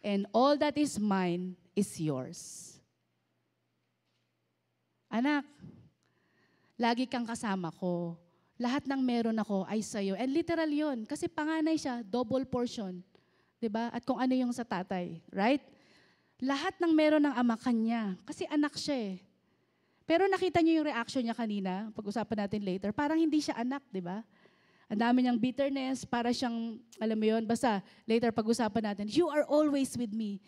and all that is mine is yours. Anak, lagi kang kasama ko. Lahat ng meron ako ay sa'yo. And literal yun, kasi panganay siya, double portion. Diba? At kung ano yung sa tatay, right? Lahat ng meron ng ama kanya, kasi anak siya eh. Pero nakita niyo yung reaction niya kanina, pag-usapan natin later, parang hindi siya anak, di ba? Ang dami niyang bitterness, para siyang, alam mo yun, basta later pag-usapan natin, you are always with me.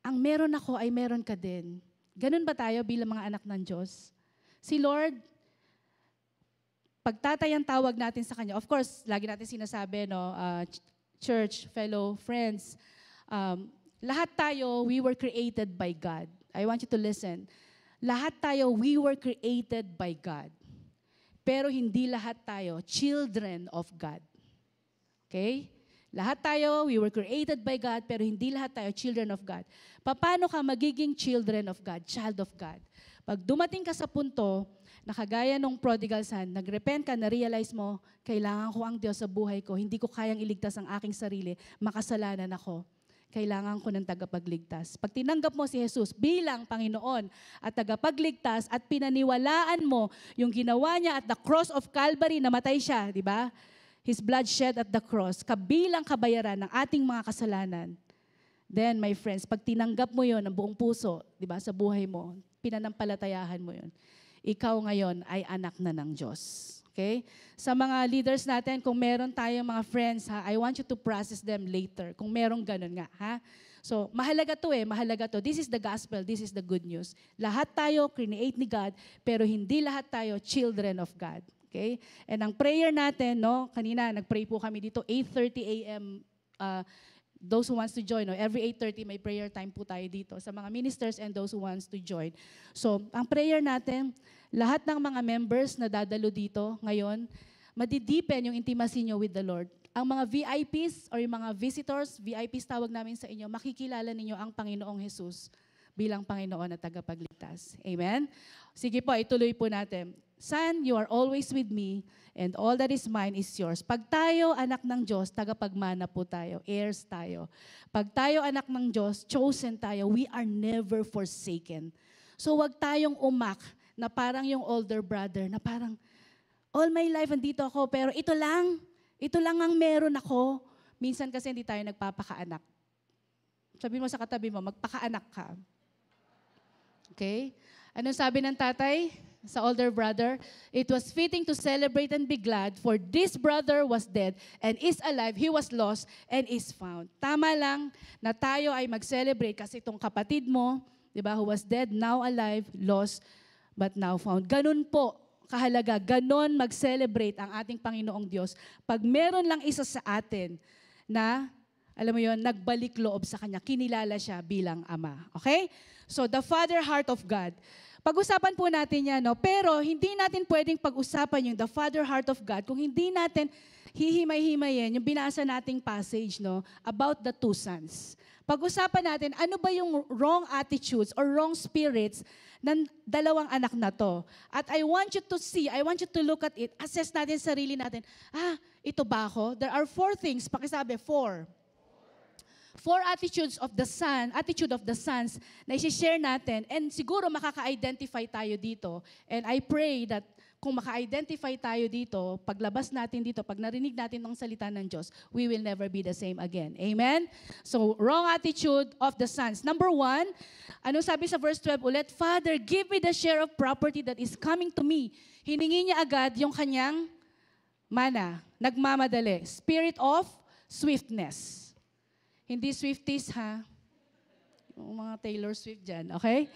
ang meron ako ay meron ka din. Ganun ba tayo bilang mga anak ng Diyos? Si Lord, pagtatay ang tawag natin sa Kanya, of course, lagi natin sinasabi, no, church, fellow friends, lahat tayo, we were created by God. I want you to listen. Lahat tayo, we were created by God. Pero hindi lahat tayo children of God. Okay? Lahat tayo, we were created by God, pero hindi lahat tayo children of God. Paano ka magiging children of God, child of God? Pag dumating ka sa punto, na kagaya nung prodigal son, nagrepent ka, na-realize mo, kailangan ko ang Diyos sa buhay ko, hindi ko kayang iligtas ang aking sarili, makasalanan ako. Kailangan ko ng tagapagligtas. Pag tinanggap mo si Jesus bilang Panginoon at tagapagligtas at pinaniwalaan mo yung ginawa niya at the cross of Calvary, namatay siya, di ba? His blood shed at the cross, kabilang kabayaran ng ating mga kasalanan. Then, my friends, pag tinanggap mo yon ng buong puso, di ba, sa buhay mo, pinanampalatayahan mo yon, ikaw ngayon ay anak na ng Diyos. Okay? Sa mga leaders natin, kung meron tayong mga friends, ha, I want you to process them later. Kung merong ganun nga, ha? So, mahalaga to mahalaga to. This is the gospel, this is the good news. Lahat tayo create ni God, pero hindi lahat tayo children of God. Okay? And ang prayer natin, no, kanina nagpray po kami dito, 8:30 a.m. Those who wants to join, no, every 8:30 may prayer time po tayo dito sa mga ministers and those who wants to join. So, ang prayer natin, lahat ng mga members na dadalo dito ngayon, madideepen yung intimacy nyo with the Lord. Ang mga VIPs or yung mga visitors, VIPs tawag namin sa inyo, makikilala ninyo ang Panginoong Jesus bilang Panginoon at tagapagligtas. Amen? Sige po, ituloy po natin. Son, you are always with me, and all that is mine is yours. Pag tayo anak ng Diyos, tagapagmana po tayo, heirs tayo. Pag tayo anak ng Diyos, chosen tayo, we are never forsaken. So wag tayong umak na parang yung older brother, na parang, all my life andito ako, pero ito lang ang meron ako. Minsan kasi hindi tayo nagpapakaanak. Sabi mo sa katabi mo, magpakaanak ka. Okay? Anong sabi ng tatay sa older brother? It was fitting to celebrate and be glad, for this brother was dead and is alive. He was lost and is found. Tama lang na tayo ay mag-celebrate kasi itong kapatid mo, di ba, who was dead, now alive, lost, but now found. Ganun po kahalaga, ganun mag-celebrate ang ating Panginoong Diyos. Pag meron lang isa sa atin na, alam mo yon, nagbalik loob sa Kanya, kinilala siya bilang Ama. Okay? So, the Father heart of God. Pag-usapan po natin yan, no? Pero hindi natin pwedeng pag-usapan yung the Father heart of God kung hindi natin hihimay-himayin yung binasa nating passage, no? About the two sons. Pag-usapan natin, ano ba yung wrong attitudes or wrong spirits ng dalawang anak na to. At I want you to see, I want you to look at it, assess natin sarili natin. Ito ba ako? There are 4 things, pakisabi, 4 attitude of the sons na i-share natin, and siguro makaka-identify tayo dito. And I pray that kung maka-identify tayo dito, paglabas natin dito, pag narinig natin ng salita ng Diyos, we will never be the same again. Amen? So, wrong attitude of the sons. Number 1, ano sabi sa verse 12 ulit? Father, give me the share of property that is coming to me. Hiningi niya agad yung kanyang mana, nagmamadali. Spirit of swiftness. Hindi Swifties, ha? Yung mga Taylor Swift dyan, okay?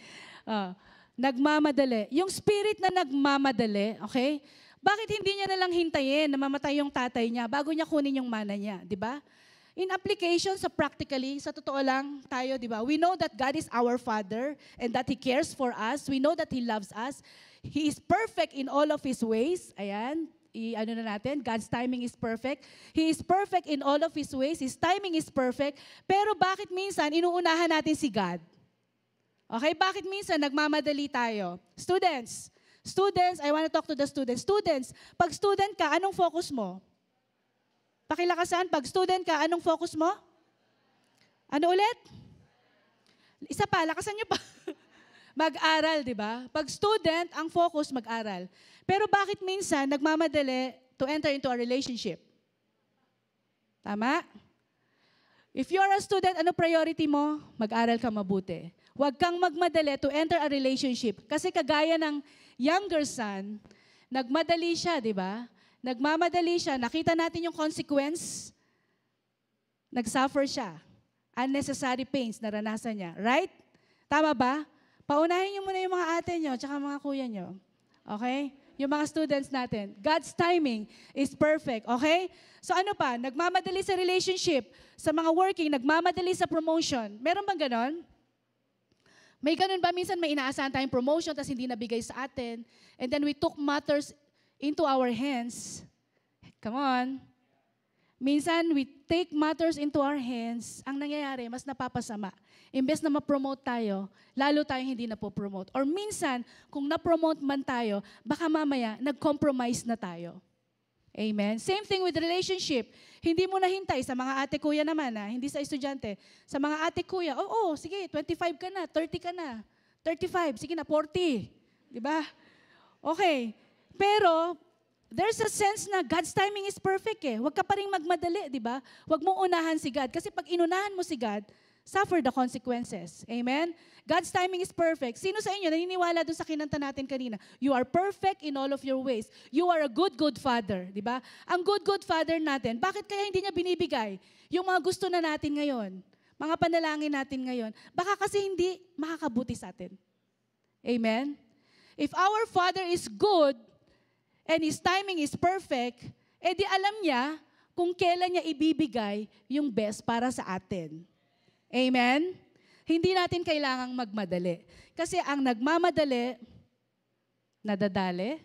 Nagmamadali. Yung spirit na nagmamadali, okay? Bakit hindi niya nalang hintayin na mamatay yung tatay niya bago niya kunin yung mana niya, di ba? In application, practically, sa totoo lang tayo, di ba? We know that God is our Father and that He cares for us. We know that He loves us. He is perfect in all of His ways. Ayan. Ano na natin, God's timing is perfect. He is perfect in all of His ways. His timing is perfect. Pero bakit minsan inuunahan natin si God? Okay, bakit minsan nagmamadali tayo? Students, I want to talk to the students. Students, pag student ka, anong focus mo? Pakilakasan, pag student ka, anong focus mo? Ano ulit? Isa pa, lakasan nyo pa. Mag-aral, di ba? Pag student, ang focus mag-aral. Pero bakit minsan nagmamadali to enter into a relationship? Tama? If you are a student, ano priority mo? Mag-aral ka mabuti. Huwag kang magmadali to enter a relationship. Kasi kagaya ng younger son, nagmadali siya, di ba? Nagmamadali siya. Nakita natin yung consequence. Nag-suffer siya. Unnecessary pains naranasan niya. Right? Tama ba? Paunahin niyo muna yung mga ate niyo tsaka mga kuya niyo. Okay? Yung mga students natin. God's timing is perfect. Okay? So ano pa? Nagmamadali sa relationship. Sa mga working, nagmamadali sa promotion. Meron bang ganon? May ganun ba? Minsan may inaasahan tayong promotion tapos hindi nabigay sa atin. And then we took matters into our hands. Come on. Minsan we take matters into our hands. Ang nangyayari, mas napapasama. Imbes na ma-promote tayo, lalo tayong hindi na-promote. Or minsan, kung na-promote man tayo, baka mamaya nag-compromise na tayo. Amen. Same thing with relationship. Hindi mo nahintay sa mga ate kuya naman, hindi sa estudyante. Sa mga ate kuya, sige, 25 ka na, 30 ka na, 35, sige na, 40. Di ba? Okay. Pero, there's a sense na God's timing is perfect eh. Huwag ka pa rin magmadali, di ba? Huwag mong unahan si God. Kasi pag inunahan mo si God, suffer the consequences. Amen? God's timing is perfect. Sino sa inyo naniniwala dun sa kinanta natin kanina? You are perfect in all of your ways. You are a good, good father. Di ba? Ang good, good father natin, bakit kaya hindi niya binibigay yung mga gusto na natin ngayon? Mga panalangin natin ngayon. Baka kasi hindi makakabuti sa atin. Amen? If our Father is good, and His timing is perfect, di alam niya kung kailan niya ibibigay yung best para sa atin. Amen? Hindi natin kailangang magmadali. Kasi ang nagmamadali, nadadali.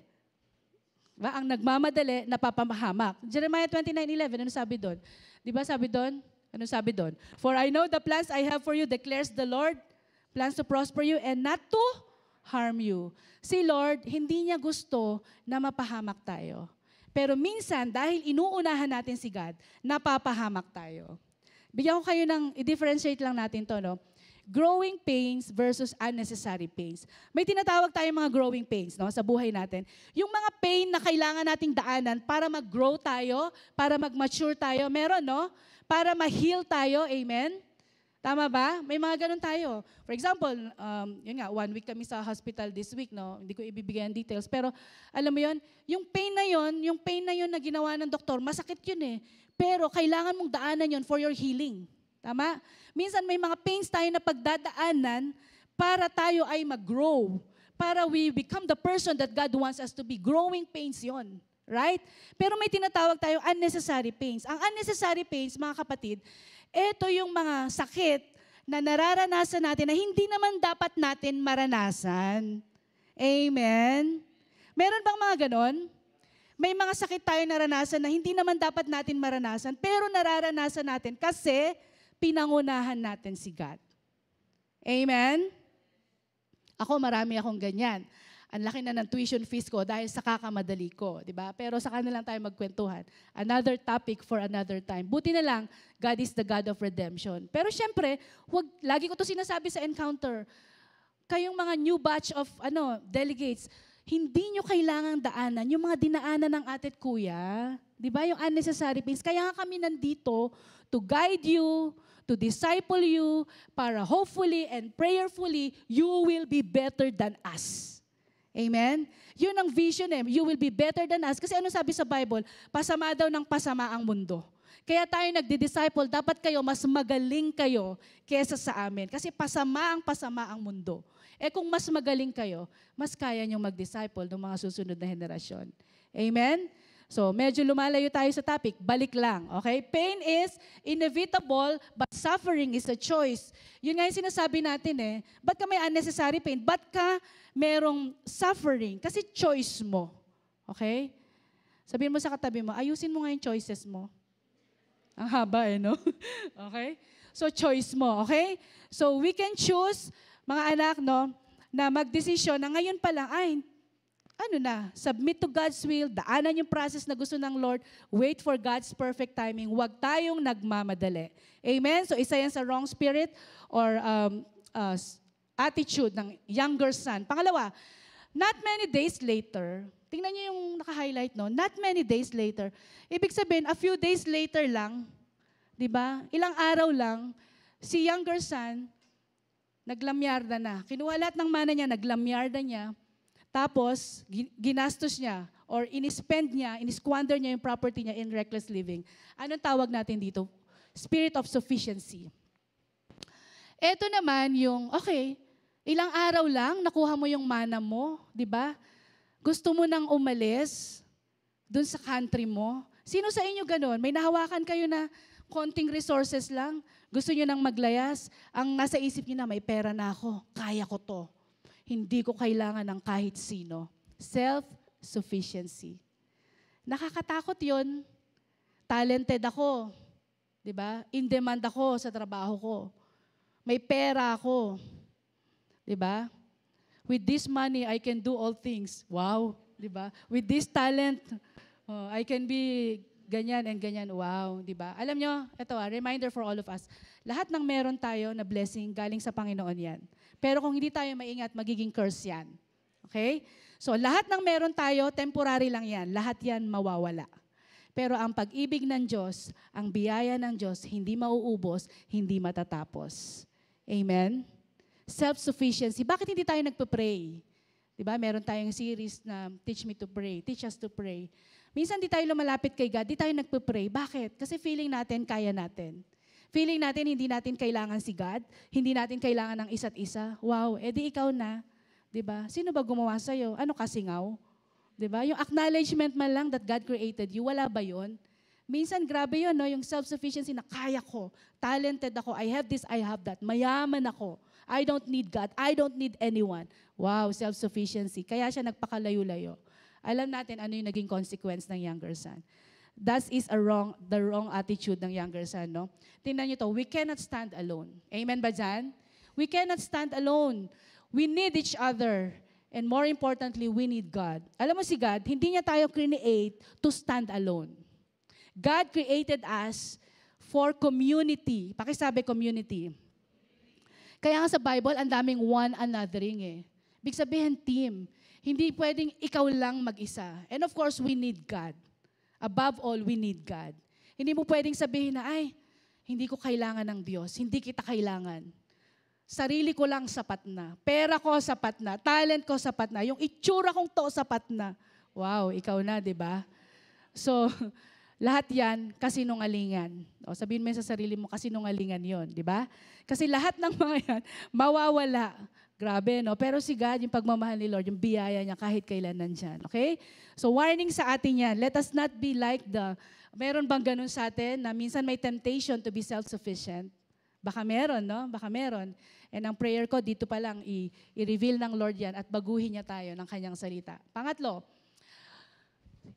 Ba? Ang nagmamadali, napapamahamak. Jeremiah 29:11, ano sabi doon? Di ba sabi doon? Ano sabi doon? For I know the plans I have for you, declares the Lord, plans to prosper you and not to harm you. Si Lord, hindi niya gusto na mapahamak tayo. Pero minsan, dahil inuunahan natin si God, napapahamak tayo. Bigyan ko kayo ng, i-differentiate lang natin to, no? Growing pains versus unnecessary pains. May tinatawag tayong mga growing pains, no, sa buhay natin. Yung mga pain na kailangan nating daanan para mag-grow tayo, para mag-mature tayo, meron, no? Para ma-heal tayo, amen? Tama ba? May mga ganun tayo. For example, yun nga, 1 week kami sa hospital this week, no? Hindi ko ibibigay ang details. Pero alam mo yun, yung pain na yun na ginawa ng doktor, masakit yun eh. Pero kailangan mong daanan yun for your healing. Tama? Minsan may mga pains tayo na pagdadaanan para tayo ay mag-grow. Para we become the person that God wants us to be. Growing pains yon. Right? Pero may tinatawag tayo unnecessary pains. Ang unnecessary pains, mga kapatid, ito yung mga sakit na nararanasan natin na hindi naman dapat natin maranasan. Amen? Meron bang mga ganon? May mga sakit tayo naranasan na hindi naman dapat natin maranasan, pero nararanasan natin kasi pinangunahan natin si God. Amen? Ako, marami akong ganyan. Ang laki na ng tuition fees ko dahil sa kakamadali ko, di ba? Pero sa kanila lang tayo magkwentuhan. Another topic for another time. Buti na lang, God is the God of redemption. Pero syempre, lagi ko to sinasabi sa encounter, kayong mga new batch of delegates, hindi nyo kailangang daanan yung mga dinaanan ng ate at kuya. Di ba? Yung unnecessary pains. Kaya nga kami nandito to guide you, to disciple you, para hopefully and prayerfully, you will be better than us. Amen? Yun ang vision eh. You will be better than us. Kasi ano sabi sa Bible? Pasama daw ng pasama ang mundo. Kaya tayo nagdi-disciple, dapat kayo, mas magaling kayo kesa sa amin. Kasi pasama ang mundo. Kung mas magaling kayo, mas kaya niyong mag-disciple ng mga susunod na henerasyon. Amen? So, medyo lumalayo tayo sa topic. Balik lang, okay? Pain is inevitable, but suffering is a choice. Yun nga yung sinasabi natin eh. Ba't ka may unnecessary pain? Ba't ka merong suffering? Kasi choice mo. Okay? Sabihin mo sa katabi mo, ayusin mo nga yung choices mo. Ang haba eh, no? Okay? So, choice mo, okay? So, we can choose, mga anak, no, na magdesisyon na ngayon pa lang, submit to God's will, daanan yung process na gusto ng Lord, wait for God's perfect timing, huwag tayong nagmamadali. Amen? So, isa yan sa wrong spirit or attitude ng younger son. Pangalawa, not many days later, tingnan niyo yung naka-highlight, no? Not many days later. Ibig sabihin, a few days later lang, di ba? Ilang araw lang, si younger son, naglamyarda na. Kinuha lahat ng mana niya, naglamyarda niya. Tapos, ginastos niya or in-squander niya yung property niya in reckless living. Anong tawag natin dito? Spirit of sufficiency. Eto naman yung, okay, ilang araw lang, nakuha mo yung mana mo, di ba? Gusto mo nang umalis dun sa country mo. Sino sa inyo ganun? May nahawakan kayo na konting resources lang, gusto nyo nang maglayas, ang nasa isip nyo na may pera na ako, kaya ko to. Hindi ko kailangan ng kahit sino. Self-sufficiency. Nakakatakot yun. Talented ako. Diba? In demand ako sa trabaho ko. May pera ako. Diba? With this money, I can do all things. Wow. Diba? With this talent, I can be ganyan and ganyan. Wow. Diba? Alam nyo, ito reminder for all of us. Lahat ng meron tayo na blessing, galing sa Panginoon yan. Pero kung hindi tayo maingat, magiging curse yan. Okay? So lahat ng meron tayo, temporary lang yan. Lahat yan mawawala. Pero ang pag-ibig ng Diyos, ang biyaya ng Diyos, hindi mauubos, hindi matatapos. Amen? Self-sufficiency. Bakit hindi tayo nagpa-pray? Diba? Meron tayong series na Teach Me to Pray, Teach Us to Pray. Minsan di tayo lumalapit kay God, di tayo nagpa-pray. Bakit? Kasi feeling natin, kaya natin. Feeling natin, hindi natin kailangan si God, hindi natin kailangan ng isa't isa. Wow, edi ikaw na. Diba? Sino ba gumawa sa'yo? Ano kasingaw? Diba? Yung acknowledgement man lang that God created you, wala ba yun? Minsan, grabe yun, no? Yung self-sufficiency na kaya ko, talented ako, I have this, I have that, mayaman ako, I don't need God, I don't need anyone. Wow, self-sufficiency. Kaya siya nagpakalayo-layo. Alam natin ano yung naging consequence ng younger son. That is the wrong attitude ng younger son, no? Tingnan niyo to, we cannot stand alone. Amen ba dyan? We cannot stand alone. We need each other. And more importantly, we need God. Alam mo si God, hindi niya tayo create to stand alone. God created us for community. Pakisabi community. Kaya nga sa Bible, ang daming one anothering eh. Big sabihin, team. Hindi pwedeng ikaw lang mag-isa. And of course, we need God. Above all, we need God. Hindi mo pwedeng sabihin na, ay, hindi ko kailangan ng Diyos. Hindi kita kailangan. Sarili ko lang sapat na. Pera ko sapat na. Talent ko sapat na. Yung itsura kong to sapat na. Wow, ikaw na, di ba? So, lahat yan, kasinungalingan. O, sabihin mo sa sarili mo, kasinungalingan yon, di ba? Kasi lahat ng mga yan, mawawala. Grabe, no? Pero si God, yung pagmamahal ni Lord, yung biyaya niya kahit kailan nandyan. Okay? So, warning sa atin yan. Let us not be like meron bang ganun sa atin na minsan may temptation to be self-sufficient? Baka meron, no? Baka meron. And ang prayer ko, dito pa lang, i-reveal ng Lord yan at baguhin niya tayo ng kanyang salita. Pangatlo,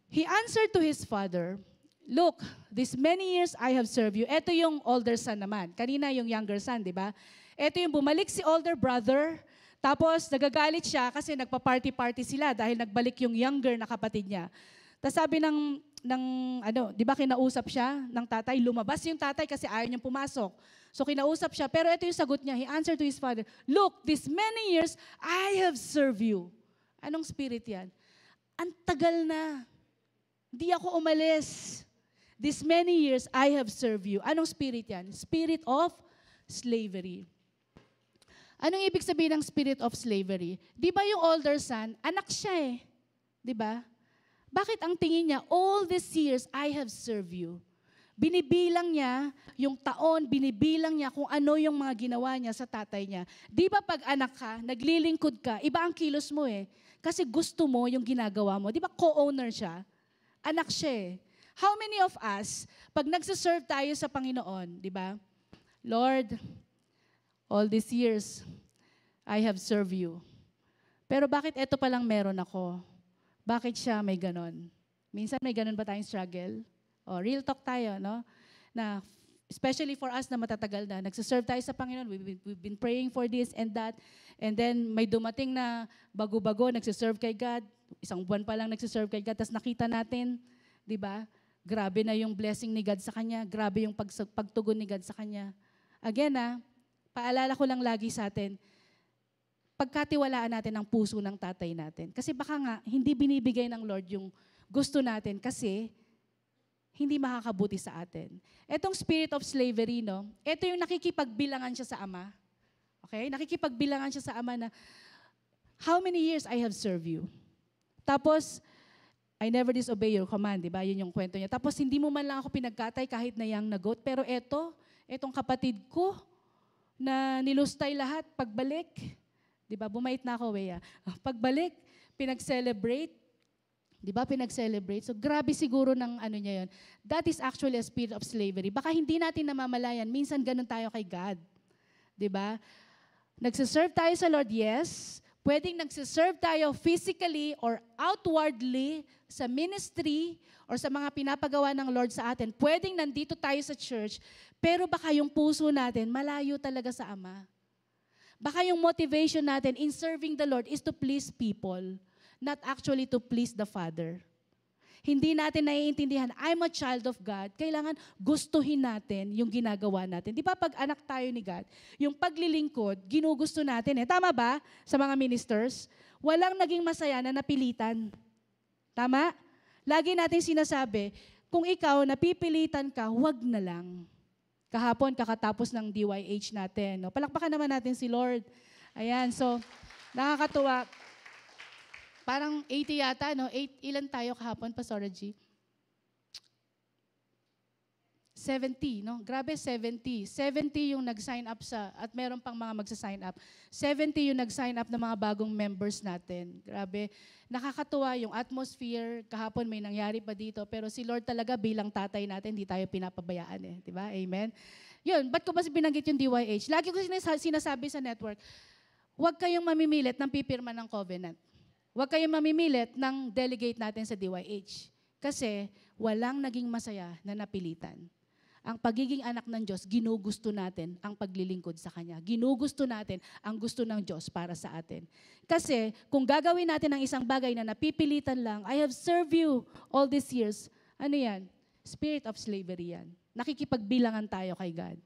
he answered to his father, look, these many years I have served you. Ito yung older son naman. Kanina yung younger son, di ba? Ito yung bumalik si older brother, tapos nagagalit siya kasi nagpa-party-party sila dahil nagbalik yung younger na kapatid niya. Tapos sabi di ba kinausap siya ng tatay, lumabas yung tatay kasi ayaw niyang pumasok. So kinausap siya, pero ito yung sagot niya. He answered to his father, look, these many years I have served you. Anong spirit yan? Ang tagal na. Di ako umalis. These many years I have served you. Anong spirit yan? Spirit of slavery. Anong ibig sabihin ng spirit of slavery? Di ba yung older son, anak siya eh. Di ba? Bakit ang tingin niya, all these years I have served you? Binibilang niya yung taon, binibilang niya kung ano yung mga ginawa niya sa tatay niya. Di ba pag anak ka, naglilingkod ka, iba ang kilos mo eh. Kasi gusto mo yung ginagawa mo. Di ba co-owner siya? Anak siya eh. How many of us, pag nagsiserve tayo sa Panginoon, di ba? Lord, all these years, I have served you. Pero bakit eto palang meron ako? Bakit siya may ganon? Minsan may ganon ba tayong struggle? O, real talk tayo, no? Na, especially for us na matatagal na, nagsiserve tayo sa Panginoon, we've been praying for this and that, and then may dumating na bago-bago, nagsiserve kay God, isang buwan pa lang nagsiserve kay God, tapos nakita natin, di ba? Grabe na yung blessing ni God sa kanya, grabe yung pagtugon ni God sa kanya. Again, paalala ko lang lagi sa atin, pagkatiwalaan natin ang puso ng tatay natin. Kasi baka nga, hindi binibigay ng Lord yung gusto natin kasi hindi makakabuti sa atin. Etong spirit of slavery, no? Ito yung nakikipagbilangan siya sa ama. Okay? Nakikipagbilangan siya sa ama na, how many years I have served you? Tapos, I never disobey your command, di ba? Yun yung kwento niya. Tapos, hindi mo man lang ako pinagkatay kahit na yang nagot. Pero etong kapatid ko, na nilustay lahat, pagbalik, di ba, bumait na ako, Wea. Pagbalik, pinag-celebrate, di ba, pinag-celebrate. So grabe siguro ng ano niya yun. That is actually a spirit of slavery. Baka hindi natin namamalayan, minsan ganun tayo kay God. Di ba? Nagsiserve tayo sa Lord, yes. Pwedeng nagsiserve tayo physically or outwardly sa ministry or sa mga pinapagawa ng Lord sa atin. Pwedeng nandito tayo sa church, pero baka yung puso natin malayo talaga sa Ama. Baka yung motivation natin in serving the Lord is to please people, not actually to please the Father. Hindi natin naiintindihan, I'm a child of God. Kailangan gustuhin natin yung ginagawa natin. Di ba pag anak tayo ni God, yung paglilingkod, ginugusto natin eh. Tama ba sa mga ministers? Walang naging masaya na napilitan. Tama? Lagi natin sinasabi, kung ikaw napipilitan ka, wag na lang. Kahapon, kakatapos ng DYH natin. No? Palakpakan naman natin si Lord. Ayan, so nakakatuwa. Parang 80 yata, no? Ilan tayo kahapon, Pastor G? 70, no? Grabe, 70. 70 yung nag-sign up at meron pang mga magsa-sign up. 70 yung nag-sign up na mga bagong members natin. Grabe. Nakakatuwa yung atmosphere. Kahapon may nangyari pa dito. Pero si Lord talaga bilang tatay natin, hindi tayo pinapabayaan eh. Diba? Amen? Yun, ba't ko ba binanggit yung DYH? Lagi ko sinasabi sa network, huwag kayong mamimilit ng pipirma ng covenant. Huwag kayong mamimilit ng delegate natin sa DYH. Kasi walang naging masaya na napilitan. Ang pagiging anak ng Diyos, ginugusto natin ang paglilingkod sa Kanya. Ginugusto natin ang gusto ng Diyos para sa atin. Kasi kung gagawin natin ang isang bagay na napipilitan lang, I have served you all these years. Ano yan? Spirit of slavery yan. Nakikipagbilangan tayo kay God.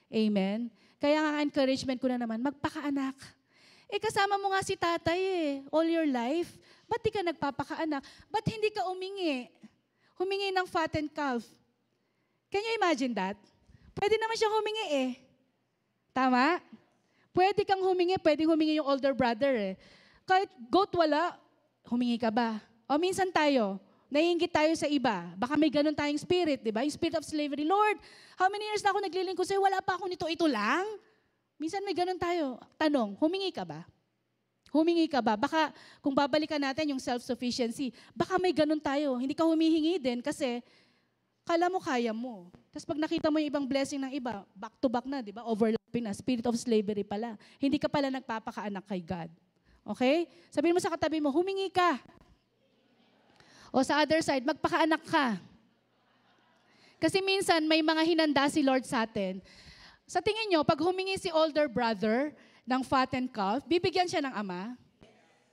Amen? Kaya ang encouragement ko na naman, magpakaanak. Kasama mo nga si tatay all your life. Ba't di ka nagpapakaanak? Ba't hindi ka umingi? Humingi ng fattened calf. Can you imagine that? Pwede naman siyang humingi Tama? Pwede kang humingi, pwedeng humingi yung older brother Kahit goat wala, humingi ka ba? O minsan tayo, naiinggit tayo sa iba. Baka may ganun tayong spirit, di ba? Yung spirit of slavery. Lord, how many years na ako naglilingkod sa'yo? Wala pa ako nito, ito lang? Minsan may ganun tayo. Tanong, humingi ka ba? Humingi ka ba? Baka kung babalikan natin yung self-sufficiency, baka may ganun tayo. Hindi ka humihingi din kasi kala mo kaya mo. Tapos pag nakita mo yung ibang blessing ng iba, back to back na, di ba? Overlapping na. Spirit of slavery pala. Hindi ka pala nagpapakaanak kay God. Okay? Sabihin mo sa katabi mo, humingi ka. O sa other side, magpakaanak ka. Kasi minsan may mga hinanda si Lord sa atin. Sa tingin nyo, pag humingi si older brother ng fattened calf, bibigyan siya ng ama?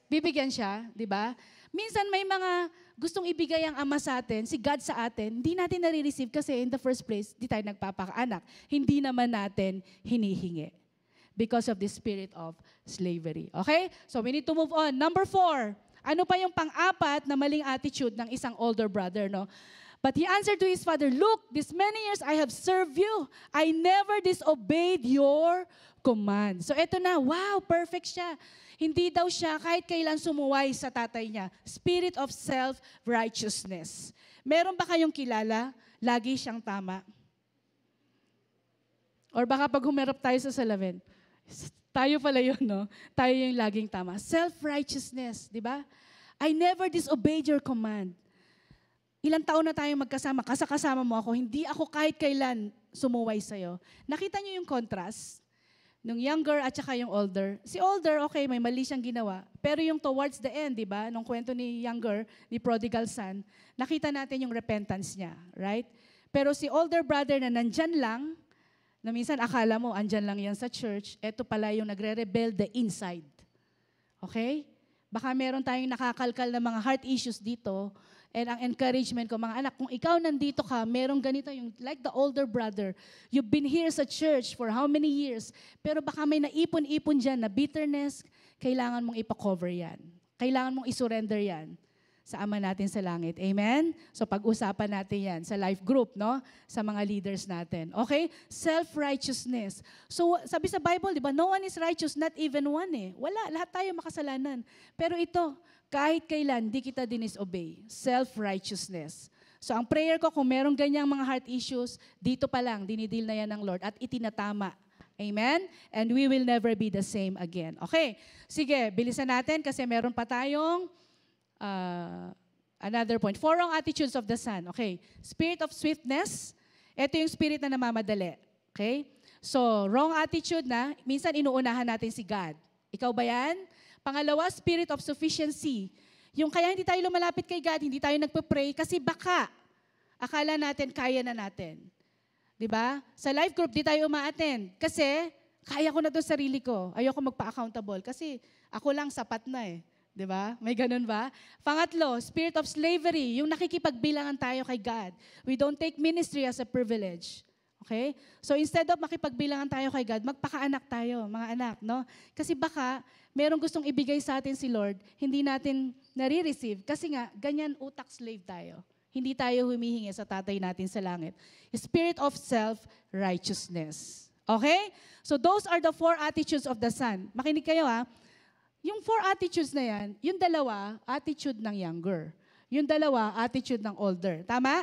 Bibigyan siya, di ba? Minsan may mga gustong ibigay ang ama sa atin, si God sa atin, hindi natin nare-receive kasi in the first place, di tayo nagpapakaanak. Hindi naman natin hinihingi. Because of the spirit of slavery. Okay? So we need to move on. Number 4, ano pa yung pang-apat na maling attitude ng isang older brother, no? But he answered to his father, look, these many years I have served you. I never disobeyed your command. So eto na, wow, perfect siya. Hindi daw siya kahit kailan sumuway sa tatay niya. Spirit of self-righteousness. Meron ba kayong kilala? Lagi siyang tama. Or baka pag humarap tayo sa salamin, tayo pala yun, no? Tayo yung laging tama. Self-righteousness, di ba? I never disobeyed your command. Ilang taon na tayong magkasama, kasama mo ako, hindi ako kahit kailan sumuway sa'yo. Nakita niyo yung contrast? Nung younger at saka yung older. Si older, okay, may mali siyang ginawa. Pero yung towards the end, di ba, nung kwento ni younger, ni prodigal son, nakita natin yung repentance niya, right? Pero si older brother na nandyan lang, na minsan akala mo, andyan lang yan sa church, eto pala yung nagre-rebel the inside. Okay? Baka meron tayong nakakalkal na mga heart issues dito. And ang encouragement ko, mga anak, kung ikaw nandito ka, merong ganito, yung like the older brother, you've been here sa church for how many years, pero baka may naipon-ipon dyan na bitterness, kailangan mong ipa-cover yan. Kailangan mong isurrender yan sa Ama natin sa langit. Amen? So pag-usapan natin yan sa life group, no? Sa mga leaders natin. Okay? Self-righteousness. So sabi sa Bible, di ba, no one is righteous, not even one Wala, lahat tayo makasalanan. Pero ito, kahit kailan, di kita disobey. Self-righteousness. So ang prayer ko, kung merong ganyang mga heart issues, dito pa lang, dinidil na yan ng Lord at itinatama Amen? And we will never be the same again. Okay, sige, bilisan natin kasi meron pa tayong another point. 4 wrong attitudes of the Son. Okay, spirit of swiftness. Ito yung spirit na namamadali. Okay? So, wrong attitude na, minsan inuunahan natin si God. Ikaw ba yan? Pangalawa, spirit of sufficiency. Yung kaya hindi tayo lumalapit kay God, hindi tayo nagpe-pray kasi baka akala natin kaya na natin. 'Di ba? Sa life group di tayo uma-attend kasi kaya ko na 'to sarili ko. Ayoko magpa-accountable kasi ako lang sapat na eh. 'Di ba? May ganun ba? Pangatlo, spirit of slavery, yung nakikipagbilangan tayo kay God. We don't take ministry as a privilege. Okay? So instead of makipagbilangan tayo kay God, magpakaanak tayo, mga anak, no? Kasi baka merong gustong ibigay sa atin si Lord, hindi natin nare-receive kasi nga ganyan utak slave tayo. Hindi tayo humihingi sa tatay natin sa langit. Spirit of self-righteousness. Okay? So those are the 4 attitudes of the Son. Makinig kayo ha. Yung 4 attitudes na yan, yung dalawa, attitude ng younger. Yung dalawa, attitude ng older. Tama?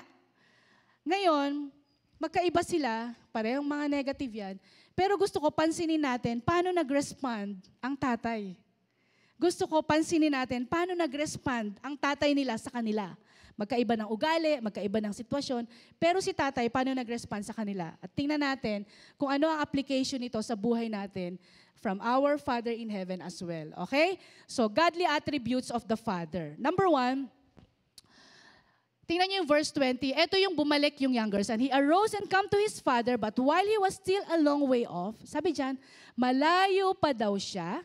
Ngayon, magkaiba sila, parehong mga negative yan, pero gusto ko pansinin natin paano nag-respond ang tatay. Gusto ko pansinin natin paano nag-respond ang tatay nila sa kanila. Magkaiba ng ugali, magkaiba ng sitwasyon, pero si tatay paano nag-respond sa kanila. At tingnan natin kung ano ang application nito sa buhay natin from our Father in heaven as well. Okay? So, godly attributes of the Father. Number 1, tingnan niyo yung verse 20. Ito yung bumalik yung younger son. He arose and come to his father, but while he was still a long way off, sabi dyan, malayo pa daw siya.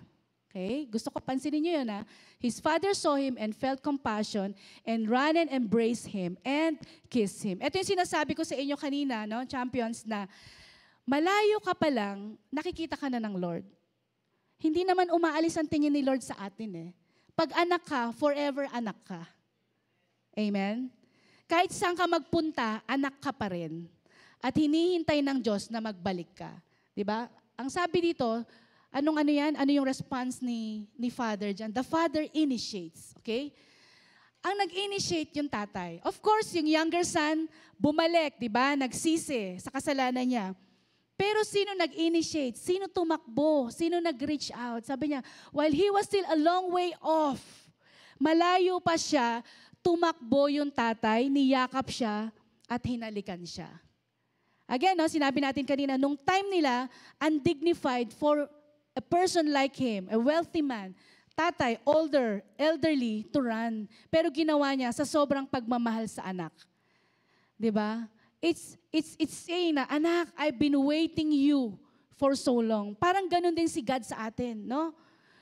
Okay? Gusto ko pansinin niyo yun ha. His father saw him and felt compassion and ran and embraced him and kissed him. Ito yung sinasabi ko sa inyo kanina, no, champions, na malayo ka pa lang, nakikita ka na ng Lord. Hindi naman umaalis ang tingin ni Lord sa atin eh. Pag anak ka, forever anak ka. Amen? Kahit saan ka magpunta, anak ka pa rin. At hinihintay ng Diyos na magbalik ka. Diba? Ang sabi dito, ano yan? Ano yung response ni Father dyan? The Father initiates. Okay? Ang nag-initiate yung tatay. Of course, yung younger son, bumalik, diba? Nagsisi sa kasalanan niya. Pero sino nag-initiate? Sino tumakbo? Sino nag-reach out? Sabi niya, while he was still a long way off, malayo pa siya, tumakbo yung tatay, niyakap siya, at hinalikan siya. Again, no, sinabi natin kanina, nung time nila, undignified for a person like him, a wealthy man, tatay, older, elderly, to run. Pero ginawa niya sa sobrang pagmamahal sa anak. Diba? It's saying na, anak, I've been waiting you for so long. Parang ganun din si God sa atin, no?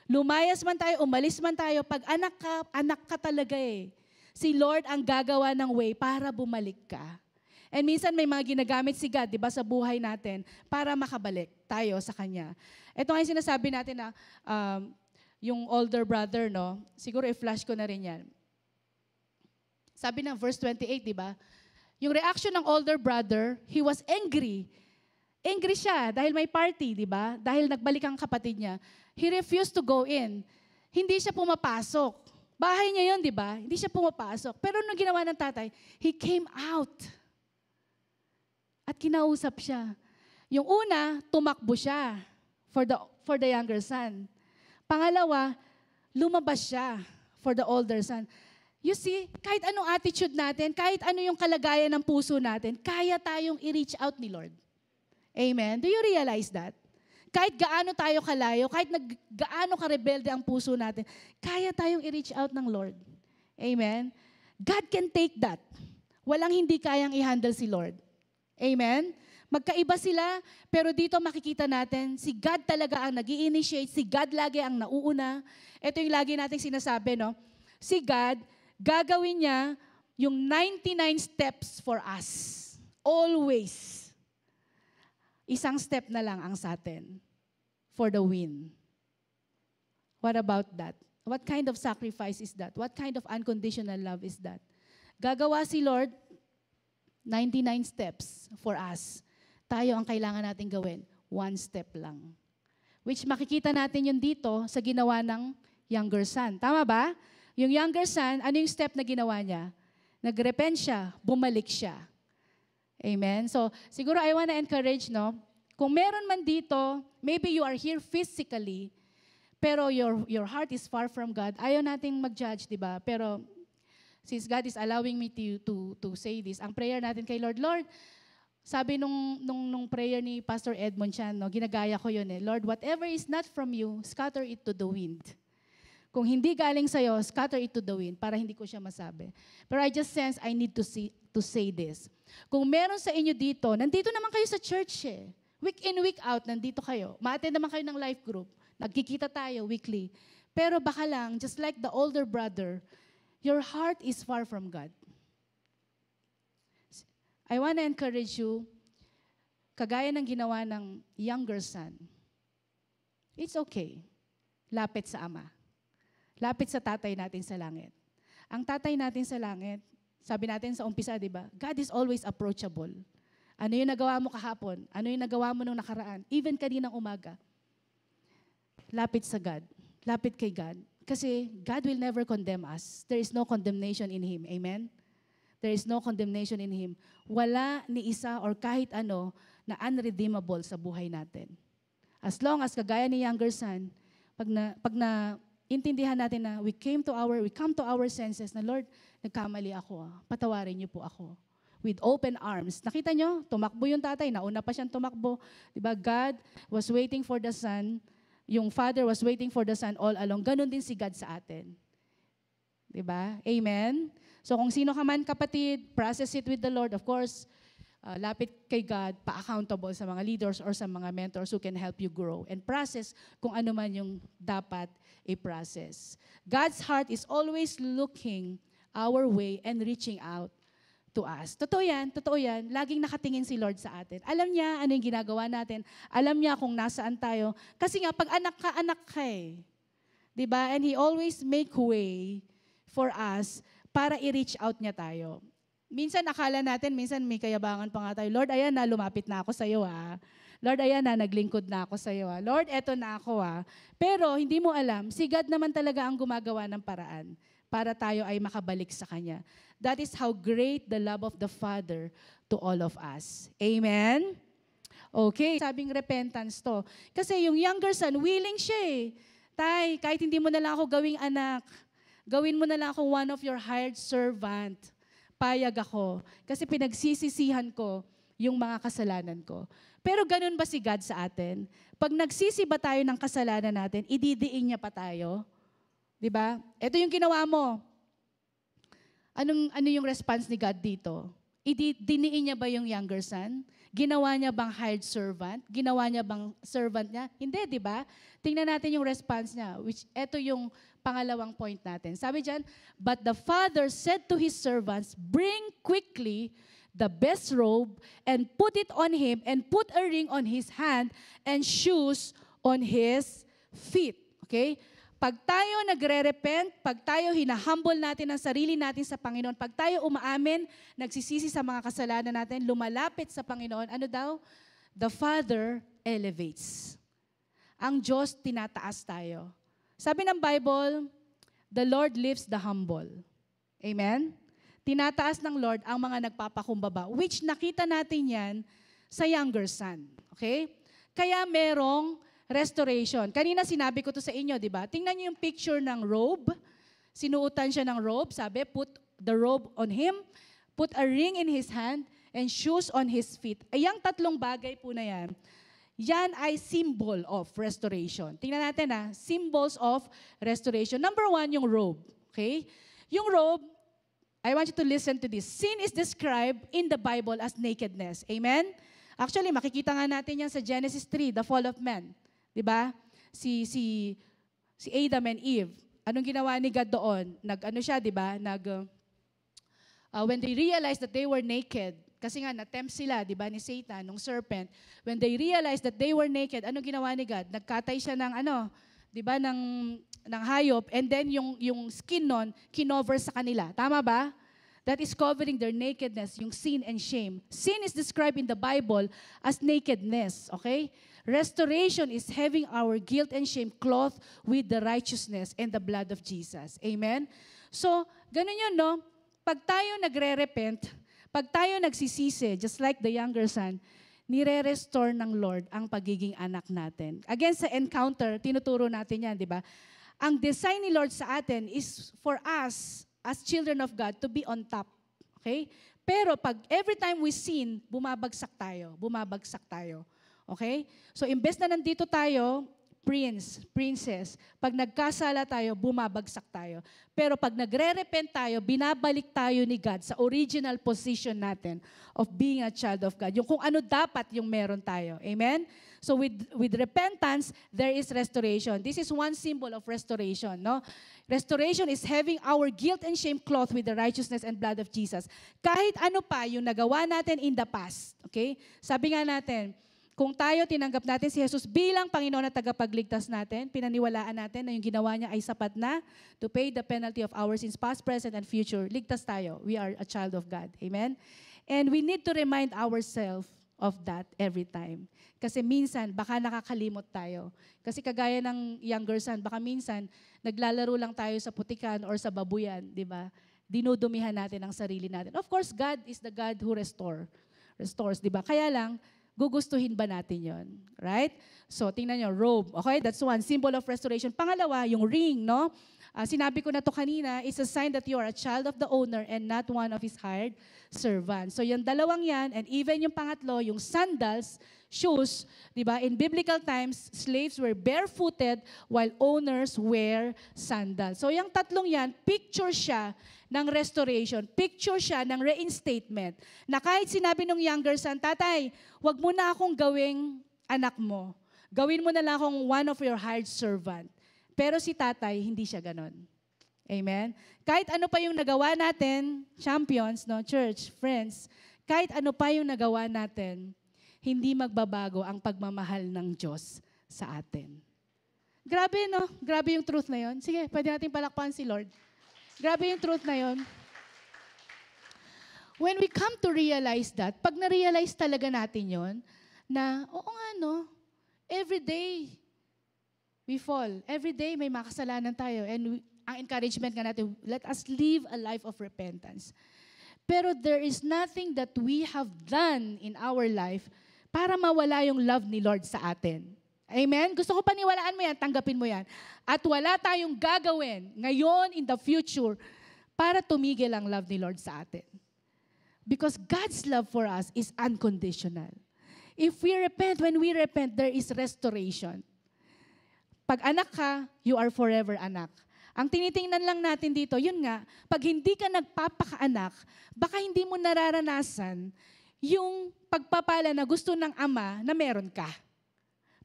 Lumayas man tayo, umalis man tayo, pag anak ka talaga eh. Si Lord ang gagawa ng way para bumalik ka. And minsan may mga ginagamit si God, di ba, sa buhay natin para makabalik tayo sa Kanya. Ito nga yung sinasabi natin na yung older brother, no? Siguro i-flash ko na rin yan. Sabi ng verse 28, di ba? Yung reaction ng older brother, he was angry. Angry siya dahil may party, di ba? Dahil nagbalik ang kapatid niya. He refused to go in. Hindi siya pumapasok. Bahay niya yun, di ba? Hindi siya pumapasok. Pero nung ginawa ng tatay, he came out. At kinausap siya. Yung una, tumakbo siya for the younger son. Pangalawa, lumabas siya for the older son. You see, kahit anong attitude natin, kahit ano yung kalagayan ng puso natin, kaya tayong i-reach out ni Lord. Amen? Do you realize that? Kahit gaano tayo kalayo, kahit gaano karebelde ang puso natin, kaya tayong i-reach out ng Lord. Amen? God can take that. Walang hindi kayang i-handle si Lord. Amen? Magkaiba sila, pero dito makikita natin, si God talaga ang nag-i-initiate, si God lagi ang nauuna. Ito yung lagi nating sinasabi, no? Si God, gagawin niya yung 99 steps for us. Always. Isang step na lang ang sa atin for the win. What about that? What kind of sacrifice is that? What kind of unconditional love is that? Gagawa si Lord 99 steps for us. Tayo ang kailangan natin gawin. One step lang. Which makikita natin yun dito sa ginawa ng younger son. Tama ba? Yung younger son, ano yung step na ginawa niya? Nag-repent siya, bumalik siya. Amen? So, siguro I want to encourage, no? Kung meron man dito, maybe you are here physically, pero your heart is far from God. Ayaw nating mag-judge, di ba? Pero since God is allowing me to say this, ang prayer natin kay Lord, Lord, sabi nung prayer ni Pastor Edmond Chan, no, ginagaya ko yun eh, Lord, whatever is not from you, scatter it to the wind. Kung hindi galing sa'yo, scatter it to the wind para hindi ko siya masabi. Pero I just sense I need to say this. Kung meron sa inyo dito, nandito naman kayo sa church eh. Week in, week out, nandito kayo. Ma-attend naman kayo ng life group. Nagkikita tayo weekly. Pero baka lang, just like the older brother, your heart is far from God. I want to encourage you, kagaya ng ginawa ng younger son, it's okay. Lapit sa Ama. Lapit sa tatay natin sa langit. Ang tatay natin sa langit, sabi natin sa umpisa, di ba? God is always approachable. Ano yung nagawa mo kahapon? Ano yung nagawa mo nung nakaraan? Even kaninang umaga. Lapit sa God. Lapit kay God. Kasi God will never condemn us. There is no condemnation in Him. Amen? There is no condemnation in Him. Wala ni isa or kahit ano na unredeemable sa buhay natin. As long as kagaya ni younger son, pag na intindihan natin na we come to our senses na Lord, nagkamali ako. Patawarin niyo po ako. With open arms. Nakita nyo? Tumakbo yung tatay. Nauna pa siyang tumakbo. Diba? God was waiting for the son. Yung father was waiting for the son all along. Ganon din si God sa atin. Diba? Amen? So kung sino ka man kapatid, process it with the Lord. Of course, lapit kay God, pa-accountable sa mga leaders or sa mga mentors who can help you grow. And process kung ano man yung dapat i-process. God's heart is always looking our way and reaching out to us. Totoo yan. Laging nakatingin si Lord sa atin. Alam niya ano yung ginagawa natin. Alam niya kung nasaan tayo. Kasi nga, pag anak ka eh. Diba? And He always make way for us para i-reach out niya tayo. Minsan akala natin, minsan may kayabangan pa nga tayo. Lord, ayan na, lumapit na ako sa iyo ha. Lord, ayan na, naglingkod na ako sa iyo ha. Lord, eto na ako ha. Pero hindi mo alam, si God naman talaga ang gumagawa ng paraan para tayo ay makabalik sa Kanya. That is how great the love of the Father to all of us. Amen? Okay, sabing repentance to. Kasi yung younger son, willing siya eh. Tay, kahit hindi mo na lang ako gawing anak, gawin mo na lang ako one of your hired servant. Payag ako. Kasi pinagsisisihan ko yung mga kasalanan ko. Pero ganun ba si God sa atin? Pag nagsisi ba tayo ng kasalanan natin, ididiin niya pa tayo? Diba? Ito yung ginawa mo. Ano yung response ni God dito? Diniin niya ba yung younger son? Ginawa niya bang hired servant? Ginawa niya bang servant niya? Hindi, di ba? Tingnan natin yung response niya, which ito yung pangalawang point natin. Sabi diyan, but the father said to his servants, bring quickly the best robe and put it on him and put a ring on his hand and shoes on his feet. Okay? Pag tayo nagre-repent, pag tayo hinahumble natin ang sarili natin sa Panginoon, pag tayo umaamin, nagsisisi sa mga kasalanan natin, lumalapit sa Panginoon, ano daw? The Father elevates. Ang Diyos tinataas tayo. Sabi ng Bible, the Lord lifts the humble. Amen? Tinataas ng Lord ang mga nagpapakumbaba, which nakita natin yan sa younger son. Okay? Kaya merong restoration. Kanina sinabi ko to sa inyo, di ba? Tingnan niyo yung picture ng robe. Sinuotan siya ng robe. Sabi, put the robe on him, put a ring in his hand, and shoes on his feet. Ay, yung tatlong bagay po na yan, yan ay symbol of restoration. Tingnan natin symbols of restoration. Number one, yung robe. Okay? Yung robe, I want you to listen to this. Sin is described in the Bible as nakedness. Amen? Actually, makikita nga natin yan sa Genesis 3, the fall of man. Diba? Si Adam and Eve. Anong ginawa ni God doon? Nag-ano siya, diba? When they realized that they were naked, kasi nga na-tempt sila, diba, ni Satan, nung serpent. When they realized that they were naked, anong ginawa ni God? Nagkatay siya ng diba, ng hayop, and then yung skin nun, kinover sa kanila. Tama ba? That is covering their nakedness, yung sin and shame. Sin is described in the Bible as nakedness, okay? Restoration is having our guilt and shame clothed with the righteousness and the blood of Jesus. Amen? So, ganun yun, no? Pag tayo nagre-repent, pag tayo nagsisisi, just like the younger son, nire-restore ng Lord ang pagiging anak natin. Again, sa encounter, tinuturo natin yan, di ba? Ang design ni Lord sa atin is for us, as children of God, to be on top. Okay? Pero pag every time we sin, bumabagsak tayo. Bumabagsak tayo. Okay? So, imbes na nandito tayo, prince, princess, pag nagkasala tayo, bumabagsak tayo. Pero pag nagre-repent tayo, binabalik tayo ni God sa original position natin of being a child of God. Yung kung ano dapat yung meron tayo. Amen? So with repentance, there is restoration. This is one symbol of restoration. No? Restoration is having our guilt and shame clothed with the righteousness and blood of Jesus. Kahit ano pa yung nagawa natin in the past. Okay? Sabi nga natin, kung tayo tinanggap natin si Jesus bilang Panginoon at tagapagligtas natin, pinaniwalaan natin na yung ginawa niya ay sapat na to pay the penalty of our sins, past, present, and future. Ligtas tayo. We are a child of God. Amen? And we need to remind ourselves of that every time. Kasi minsan, baka nakakalimot tayo. Kasi kagaya ng younger son, baka minsan, naglalaro lang tayo sa putikan or sa babuyan, di ba? Dinudumihan natin ang sarili natin. Of course, God is the God who restores, di ba? Kaya lang, gugustuhin ba natin yon? Right? So, tingnan nyo, robe. Okay, that's one, symbol of restoration. Pangalawa, yung ring, no? Sinabi ko na to kanina, is a sign that you are a child of the owner and not one of his hired servants. So, yung dalawang yan, and even yung pangatlo, yung sandals, shoes, di ba? In biblical times, slaves were barefooted while owners wear sandals. So, yung tatlong yan, picture siya ng restoration. Picture siya ng reinstatement. Na kahit sinabi ng younger son, tatay, wag mo na akong gawing anak mo. Gawin mo na lang akong one of your hired servant. Pero si tatay, hindi siya ganon. Amen? Kahit ano pa yung nagawa natin, champions, no, church, friends, kahit ano pa yung nagawa natin, hindi magbabago ang pagmamahal ng Diyos sa atin. Grabe, no? Grabe yung truth na yon. Sige, pwede natin palakpakan si Lord. Grabe yung truth na yon. When we come to realize that, pag na-realize talaga natin yon, na, oo nga, no? Every day, we fall. Every day, may makasalanan tayo. And ang encouragement nga natin, let us live a life of repentance. Pero there is nothing that we have done in our life para mawala yung love ni Lord sa atin. Amen? Gusto ko paniwalaan mo yan, tanggapin mo yan. At wala tayong gagawin ngayon, in the future, para tumigil ang love ni Lord sa atin. Because God's love for us is unconditional. If we repent, when we repent, there is restoration. Pag anak ka, you are forever anak. Ang tinitingnan lang natin dito, yun nga, pag hindi ka nagpapakaanak, baka hindi mo nararanasan yung pagpapala na gusto ng ama na meron ka.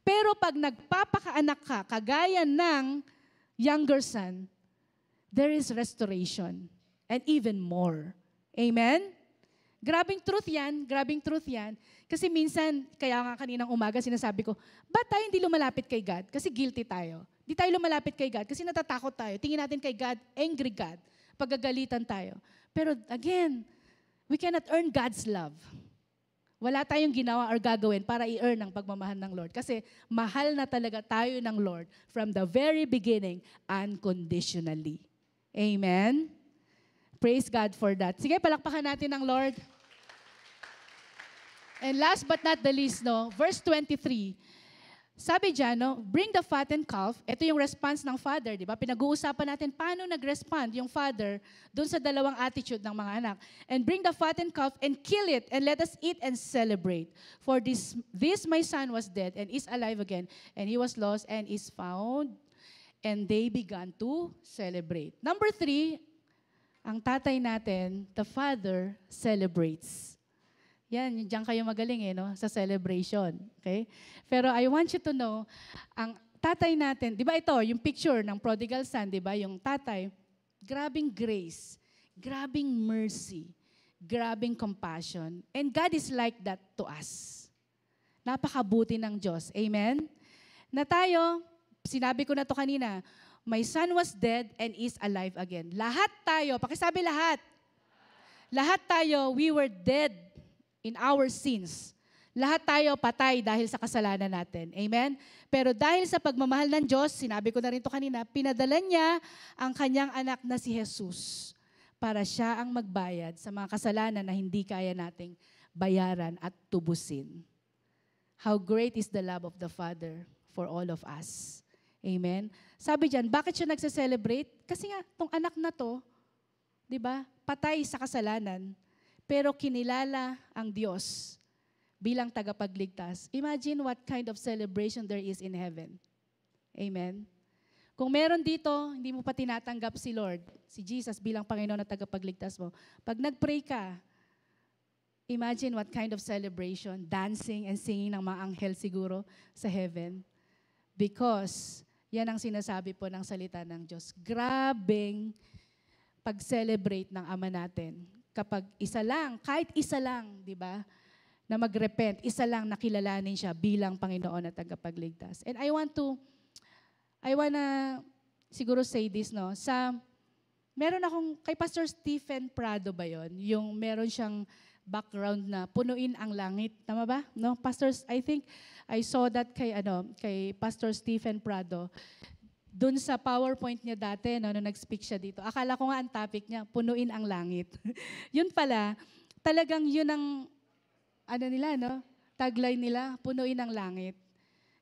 Pero pag nagpapakaanak ka, kagaya ng younger son, there is restoration and even more. Amen? Grabing truth yan, grabing truth yan. Kasi minsan, kaya nga kaninang umaga sinasabi ko, ba't tayo hindi lumalapit kay God? Kasi guilty tayo. Di tayo lumalapit kay God kasi natatakot tayo. Tingin natin kay God, angry God. Pagagalitan tayo. Pero again, we cannot earn God's love. Wala tayong ginawa or gagawin para i-earn ang pagmamahal ng Lord. Kasi mahal na talaga tayo ng Lord from the very beginning, unconditionally. Amen? Praise God for that. Sige, palakpakan natin ng Lord. And last but not the least, no, verse 23, sabi dyan, no, bring the fattened calf. Ito yung response ng father, di ba? Pinag-uusapan natin paano nag-respond yung father dun sa dalawang attitude ng mga anak. And bring the fattened calf and kill it and let us eat and celebrate. For this my son was dead and is alive again. And he was lost and is found. And they began to celebrate. Number 3, ang tatay natin, the father, celebrates. Yan, diyan kayo magaling no? Sa celebration. Okay? Pero I want you to know, ang tatay natin, di ba ito, yung picture ng prodigal son, di ba? Yung tatay, grabing grace, grabing mercy, grabing compassion. And God is like that to us. Napakabuti ng Diyos. Amen? Na tayo, sinabi ko na to kanina, my son was dead and is alive again. Lahat tayo, pakisabi lahat. Lahat tayo, we were dead in our sins. Lahat tayo patay dahil sa kasalanan natin. Amen? Pero dahil sa pagmamahal ng Diyos, sinabi ko na rin ito kanina, pinadala niya ang kanyang anak na si Jesus para siya ang magbayad sa mga kasalanan na hindi kaya nating bayaran at tubusin. how great is the love of the Father for all of us. Amen? Sabi diyan, bakit siya nagse-celebrate? Kasi nga, tong anak na to, di ba, patay sa kasalanan, pero kinilala ang Diyos bilang tagapagligtas. Imagine what kind of celebration there is in heaven. Amen? Kung meron dito, hindi mo pa tinatanggap si Lord, si Jesus bilang Panginoon at tagapagligtas mo, pag nag-pray ka, imagine what kind of celebration, dancing and singing ng mga anghel siguro sa heaven. Because yan ang sinasabi po ng salita ng Diyos. Grabing pag-celebrate ng Ama natin. Kapag isa lang, kahit isa lang, di ba, na mag-repent, isa lang nakilalanin siya bilang Panginoon at tagapagligtas. And I wanna siguro say this, no? Meron akong, kay Pastor Stephen Prado ba yon? Yung meron siyang background na punuin ang langit. Tama ba? No? Pastors, I think I saw that kay Pastor Stephen Prado. Doon sa PowerPoint niya dati, no, nung nag-speak siya dito, akala ko nga ang topic niya, punuin ang langit. Yun pala, talagang yun ang, nila, no? Tagline nila, punuin ang langit.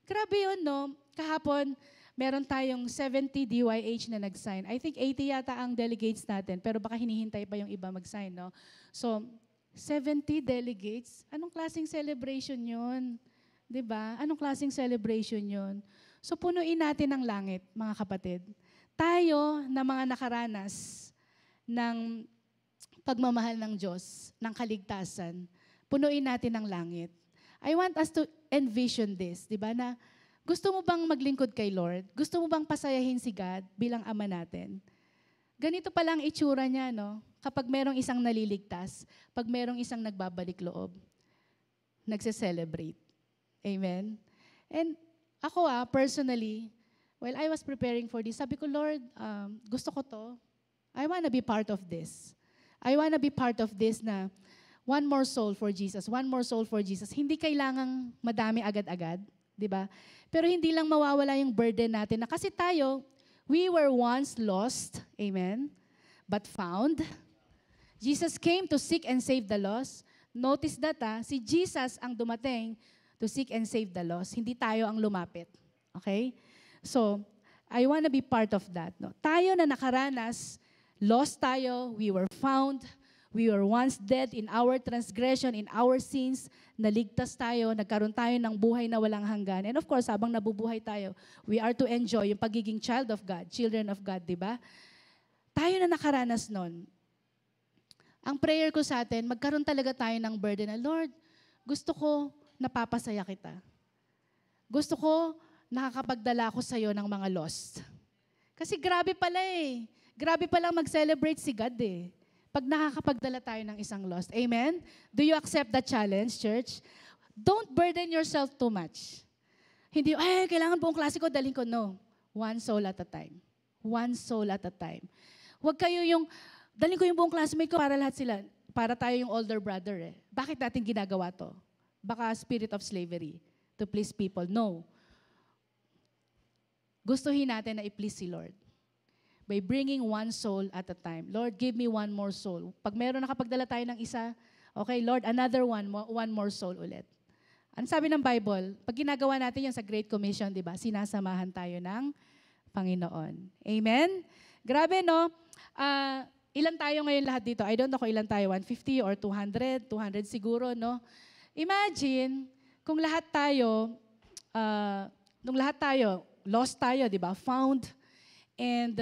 Grabe yun, no? Kahapon, meron tayong 70 DYH na nag-sign. I think 80 yata ang delegates natin, pero baka hinihintay pa yung iba mag-sign, no? So, 70 delegates, anong klaseng celebration yun? Diba? Anong klaseng celebration yun? So punuin natin ang langit, mga kapatid. Tayo na mga nakaranas ng pagmamahal ng Diyos, ng kaligtasan, punuin natin ang langit. I want us to envision this, diba? Na gusto mo bang maglingkod kay Lord? Gusto mo bang pasayahin si God bilang Ama natin? Ganito pala ang itsura niya, no? Kapag merong isang naliligtas, pag merong isang nagbabalik loob, nagse-celebrate. Amen? And ako personally, while I was preparing for this, sabi ko, Lord, gusto ko to. I wanna be part of this. I wanna be part of this na one more soul for Jesus, one more soul for Jesus. Hindi kailangang madami agad-agad, di ba? Pero hindi lang mawawala yung burden natin na kasi tayo, we were once lost, amen, but found. Jesus came to seek and save the lost. Notice that, si Jesus ang dumating to seek and save the lost. Hindi tayo ang lumapit. Okay? So, I want to be part of that. No? Tayo na nakaranas, lost tayo, we were found, we were once dead in our transgression, in our sins, naligtas tayo, nagkaroon tayo ng buhay na walang hanggan. And of course, habang nabubuhay tayo, we are to enjoy yung pagiging child of God, children of God, di ba? Tayo na nakaranas nun. Ang prayer ko sa atin, magkaroon talaga tayo ng burden na, Lord, gusto ko napapasaya kita. Gusto ko nakakapagdala ko sa'yo ng mga lost. Kasi grabe pala eh. Grabe palang mag-celebrate si God eh. Pag nakakapagdala tayo ng isang lost. Amen? Do you accept that challenge, church? Don't burden yourself too much. Hindi, kailangan buong klase ko, dalhin ko. No. One soul at a time. One soul at a time. Huwag kayo yung, dalhin ko yung buong classmate ko para lahat sila. Para tayo yung older brother eh. Bakit natin ginagawa to? Baka spirit of slavery to please people. No. Gustuhin natin na i-please si Lord. By bringing one soul at a time. Lord, give me one more soul. Pag meron nakapagdala tayo ng isa, okay, Lord, another one more soul ulit. Ano sabi ng Bible? Pag ginagawa natin yan sa Great Commission, di ba? Sinasamahan tayo ng Panginoon. Amen? Grabe, no? Ilan tayo ngayon lahat dito? I don't know kung ilan tayo, 150 or 200, 200 siguro, no? Imagine, kung lahat tayo, lost tayo, di ba? Found, and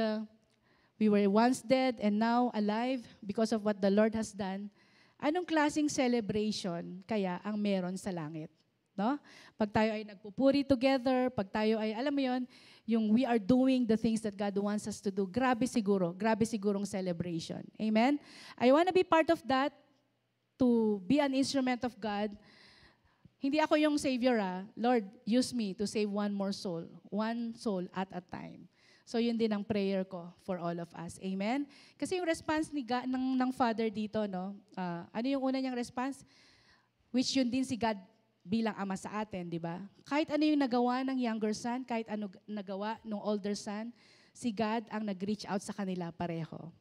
we were once dead and now alive because of what the Lord has done. Anong klaseng celebration kaya ang meron sa langit? No? Pag tayo ay nagpupuri together, pag tayo ay, alam mo yon, yung we are doing the things that God wants us to do, grabe sigurong celebration. Amen? I want to be part of that, to be an instrument of God. Hindi ako yung Savior, Lord, use me to save one more soul, one soul at a time. So yun din ang prayer ko for all of us. Amen? Kasi yung response ni God, ng Father dito, no? Ano yung una niyang response? Which yun din si God bilang Ama sa atin, di ba? Kahit ano yung nagawa ng younger son, kahit ano nagawa ng older son, si God ang nag-reach out sa kanila pareho.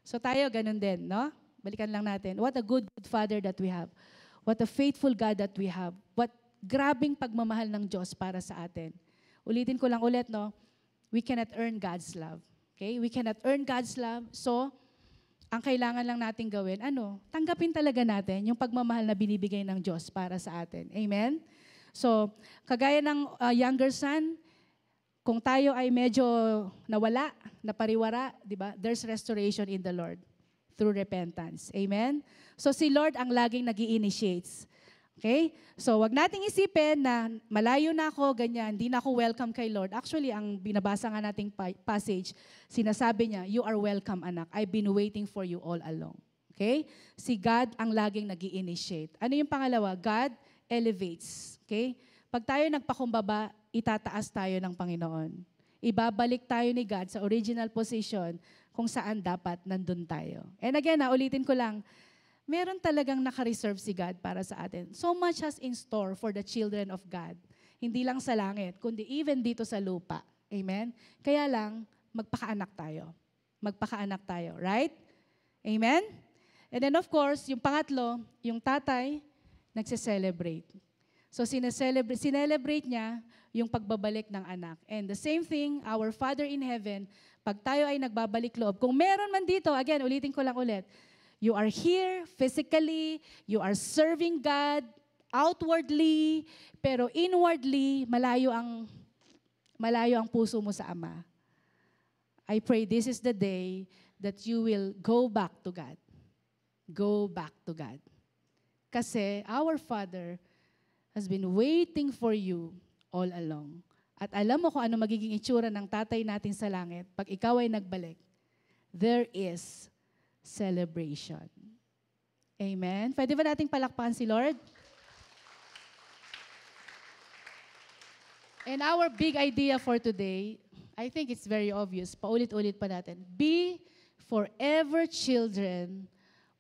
So tayo ganun din, no? Balikan lang natin. What a good Father that we have. What a faithful God that we have. What Grabing pagmamahal ng Diyos para sa atin. Ulitin ko lang ulit, no? We cannot earn God's love. Okay? We cannot earn God's love. So, ang kailangan lang natin gawin, tanggapin talaga natin yung pagmamahal na binibigay ng Diyos para sa atin. Amen? So, kagaya ng younger son, kung tayo ay medyo nawala, napariwara, di ba? There's restoration in the Lord through repentance. Amen? So, si Lord ang laging nag-i-initiates. Okay? So, wag nating isipin na malayo na ako, ganyan, hindi na ako welcome kay Lord. Actually, ang binabasa nga nating passage, sinasabi niya, you are welcome, anak. I've been waiting for you all along. Okay? Si God ang laging nag-i-initiate. Ano yung pangalawa? God elevates. Okay? Pag tayo nagpakumbaba, itataas tayo ng Panginoon. Ibabalik tayo ni God sa original position kung saan dapat nandun tayo. And again, ulitin ko lang, meron talagang naka-reserve si God para sa atin. So much has in store for the children of God. Hindi lang sa langit, kundi even dito sa lupa. Amen? Kaya lang, magpakaanak tayo. Magpakaanak tayo, right? Amen? And then of course, yung pangatlo, yung tatay, nagse-celebrate. So sinelebrate niya yung pagbabalik ng anak. And the same thing, our Father in heaven, pag tayo ay nagbabalik loob, kung meron man dito, again, ulitin ko lang ulit, you are here physically, you are serving God outwardly, pero inwardly, malayo ang puso mo sa Ama. I pray this is the day that you will go back to God. Go back to God. Kasi our Father has been waiting for you all along. At alam mo kung ano magiging itsura ng tatay natin sa langit pag ikaw ay nagbalik. There is celebration. Amen? Pwede ba nating palakpakan si Lord? And our big idea for today, I think it's very obvious. Paulit-ulit pa natin. Be forever children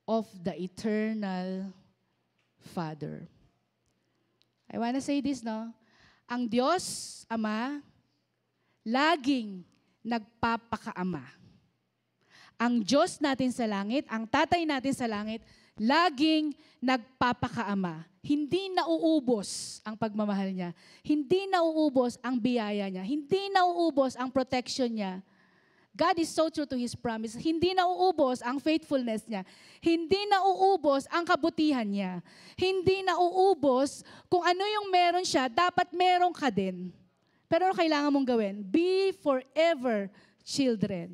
of the eternal Father. I wanna say this, no? Ang Diyos, Ama, laging nagpapakaama. Ang Diyos natin sa langit, ang tatay natin sa langit, laging nagpapakaama. Hindi nauubos ang pagmamahal niya. Hindi nauubos ang biyaya niya. Hindi nauubos ang protection niya. God is so true to His promise. Hindi nauubos ang faithfulness niya. Hindi nauubos ang kabutihan niya. Hindi nauubos kung ano yung meron siya, dapat meron ka din. Pero ano kailangan mong gawin? Be forever children.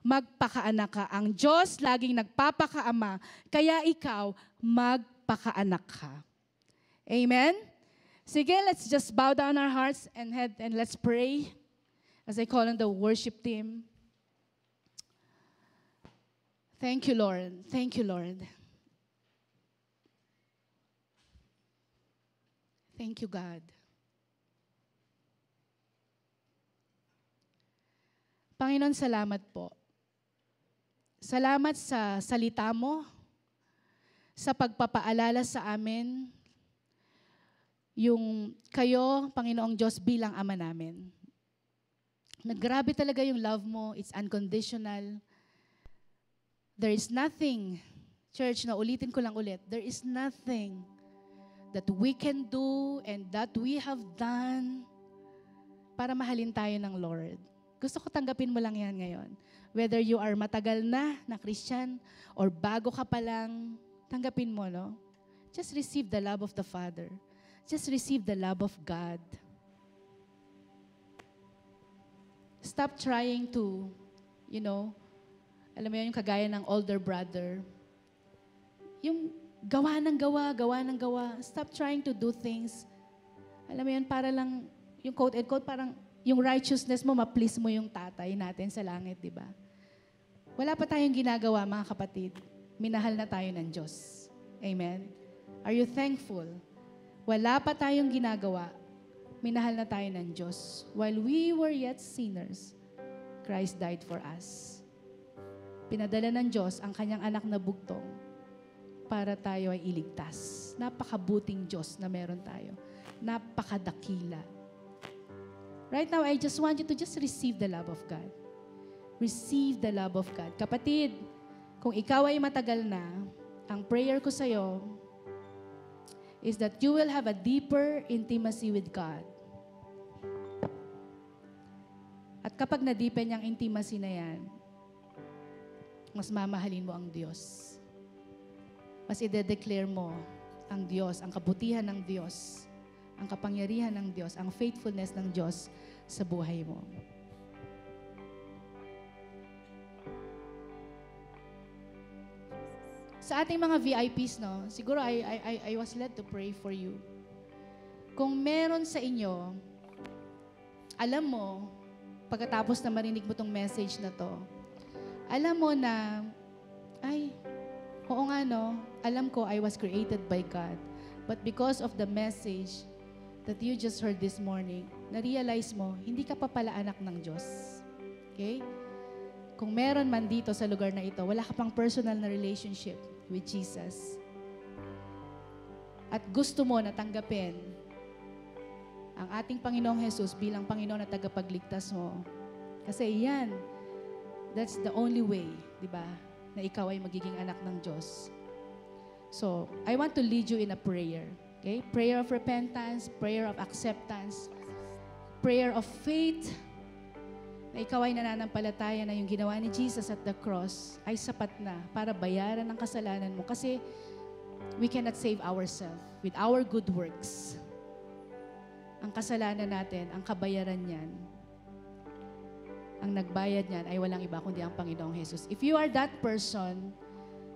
Magpakaanak ka. Ang Diyos laging nagpapakaama, kaya ikaw magpakaanak ka. Amen? Sige, let's just bow down our hearts and head and let's pray as I call on the worship team. Thank you, Lord. Thank you, Lord. Thank you, God. Panginoon, salamat po. Salamat sa salita mo, sa pagpapaalala sa amin, yung kayo, Panginoong Diyos, bilang Ama namin. Naggrabe talaga yung love mo, it's unconditional. There is nothing, church, na ulitin ko lang ulit, there is nothing that we can do and that we have done para mahalin tayo ng Lord. Gusto ko tanggapin mo lang yan ngayon. Whether you are matagal na Christian or bago ka pa lang, tanggapin mo, no? Just receive the love of the Father. Just receive the love of God. Stop trying to, alam mo yun, yung kagaya ng older brother. Yung gawa ng gawa. Stop trying to do things. Alam mo yun, para lang, yung quote-unquote, parang yung righteousness mo, ma-please mo yung tatay natin sa langit, di ba? Wala pa tayong ginagawa, mga kapatid. Minahal na tayo ng Diyos. Amen? Are you thankful? Wala pa tayong ginagawa. Minahal na tayo ng Diyos. While we were yet sinners, Christ died for us. Pinadala ng Diyos ang kanyang anak na bugtong para tayo ay iligtas. Napakabuting Diyos na meron tayo. Napakadakila. Right now, I just want you to just receive the love of God. Receive the love of God. Kapatid, kung ikaw ay matagal na, ang prayer ko sa'yo, is that you will have a deeper intimacy with God. At kapag na-deepen yung intimacy na yan, mas mamahalin mo ang Diyos. Mas ide-declare mo ang Diyos, ang kabutihan ng Diyos, ang kapangyarihan ng Diyos, ang faithfulness ng Diyos sa buhay mo. Sa ating mga VIPs, no, siguro I was led to pray for you. Kung meron sa inyo, alam mo, pagkatapos na marinig mo tong message na to, alam mo na, ay, oo nga no, alam ko I was created by God. But because of the message that you just heard this morning, na-realize mo, hindi ka pa pala anak ng Diyos. Okay? Kung meron man dito sa lugar na ito, wala ka pang personal na relationship with Jesus. At gusto mo na tanggapin ang ating Panginoong Jesus bilang Panginoon at tagapagligtas mo. Kasi yan, that's the only way, di ba, na ikaw ay magiging anak ng Diyos. So, I want to lead you in a prayer. Okay? Prayer of repentance, prayer of acceptance, prayer of faith, na ikaw ay nananampalataya na yung ginawa ni Jesus at the cross ay sapat na para bayaran ang kasalanan mo. Kasi we cannot save ourselves with our good works. Ang kasalanan natin, ang kabayaran niyan, ang nagbayad niyan ay walang iba kundi ang Panginoong Jesus. If you are that person,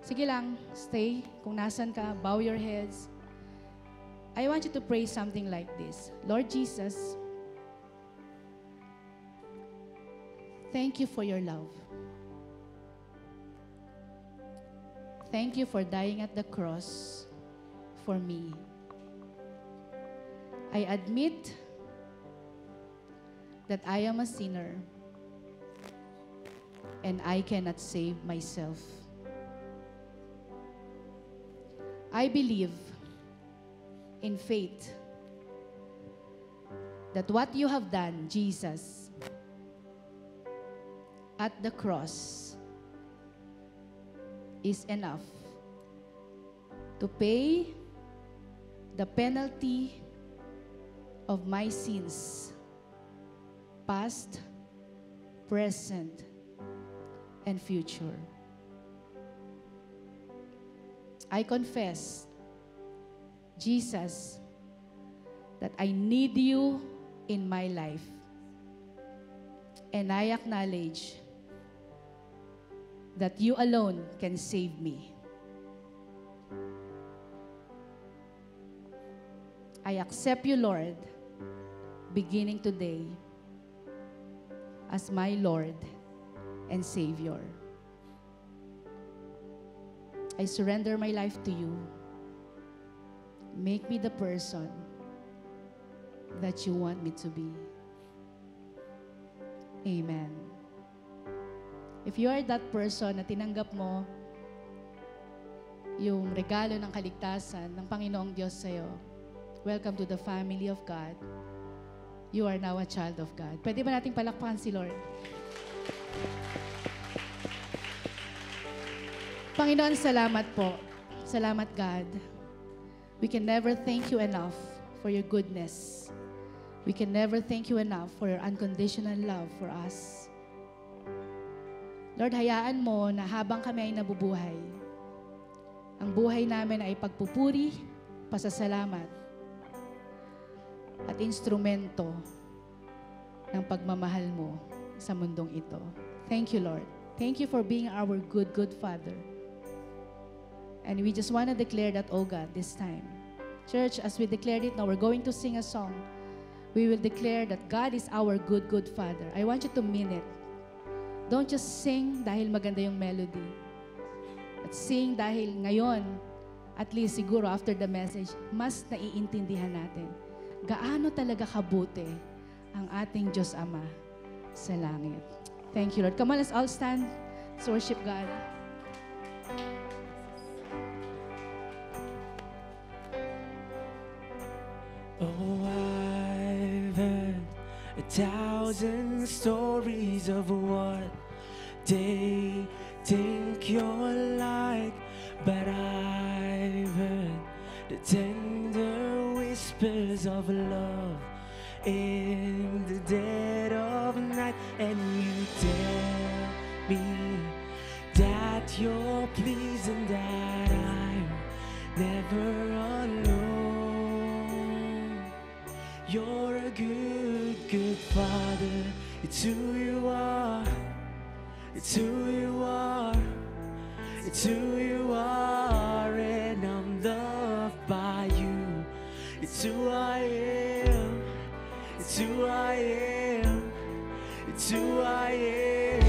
sige lang, stay. Kung nasan ka, bow your heads. I want you to pray something like this. Lord Jesus, thank you for your love. Thank you for dying at the cross for me. I admit that I am a sinner and I cannot save myself. I believe in faith that what you have done, Jesus, at the cross is enough to pay the penalty of my sins, past, present, and future. I confess, Jesus, that I need you in my life. And I acknowledge that you alone can save me. I accept you, Lord, beginning today as my Lord and Savior. I surrender my life to you. Make me the person that you want me to be. Amen. If you are that person na tinanggap mo yung regalo ng kaligtasan ng Panginoong Diyos sa'yo, welcome to the family of God. You are now a child of God. Pwede ba nating palakpakan si Lord? Panginoon, salamat po. Salamat, God. We can never thank you enough for your goodness. We can never thank you enough for your unconditional love for us. Lord, hayaan mo na habang kami ay nabubuhay, ang buhay namin ay pagpupuri, pasasalamat, at instrumento ng pagmamahal mo sa mundong ito. Thank you, Lord. Thank you for being our good, good Father. And we just want to declare that, oh God, this time. Church, as we declared it now, we're going to sing a song. We will declare that God is our good, good Father. I want you to mean it. Don't just sing dahil maganda yung melody. But sing dahil ngayon, at least siguro after the message, mas naiintindihan natin gaano talaga kabuti ang ating Diyos Ama sa langit. Thank you, Lord. Come on, let's all stand. Let's worship God. Oh, I've heard 1,000 stories of what they think you're like, but I've heard the tender whispers of love in the dead of night, and you tell me that you're pleased and that I'm never alone. You're a good, good Father. It's who you are. It's who you are. It's who you are, and I'm loved by you. It's who I am. It's who I am. It's who I am.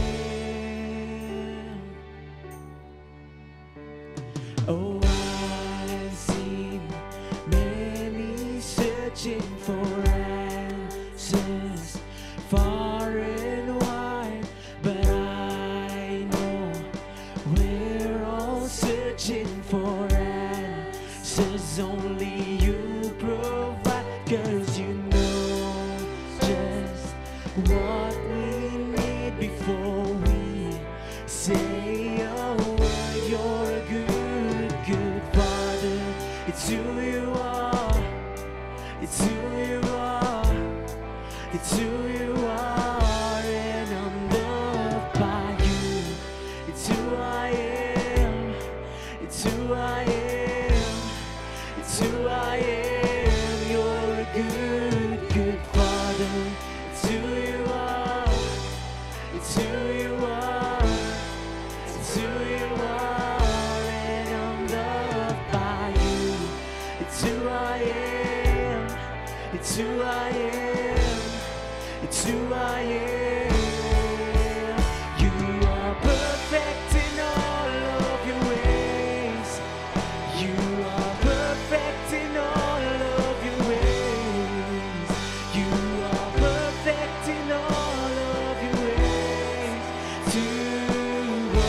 Oh, I've seen many searching for answers far and wide, but I know we're all searching for answers only you provide, 'cause you know just what we need before we say a word. You're a good, good Father. It's who you are. It's who you are. It's who you are, and I'm loved by you. It's who I am. It's who I am. It's who I am. You're a good, good Father. It's who you are. It's who you are. It's who you are, and I'm loved by you. It's who I am. It's who I am. It's who I am. You are perfect in all of your ways. You are perfect in all of your ways. You are perfect in all of your ways to us.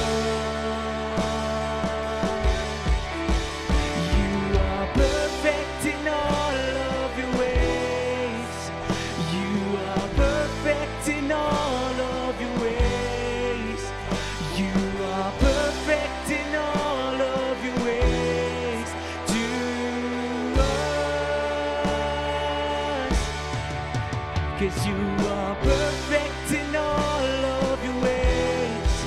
You are perfect in all of your ways. You are perfect in all of your ways. You are perfect in all of your ways to us. 'Cause you are perfect in all of your ways.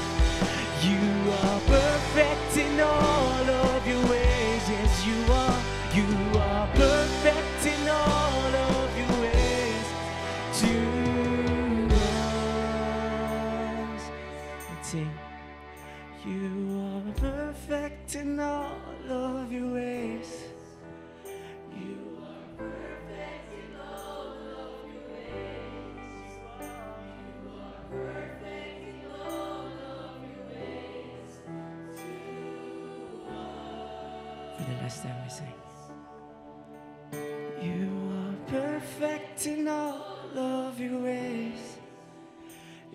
You are perfect in all of your ways. Yes, you are. You are perfect in all of your ways to us. Let's sing. You are perfect in all of your ways. You are perfect in all of your ways. You are perfect in all of your ways to us. For the last time we sing. You are perfect in all of your ways.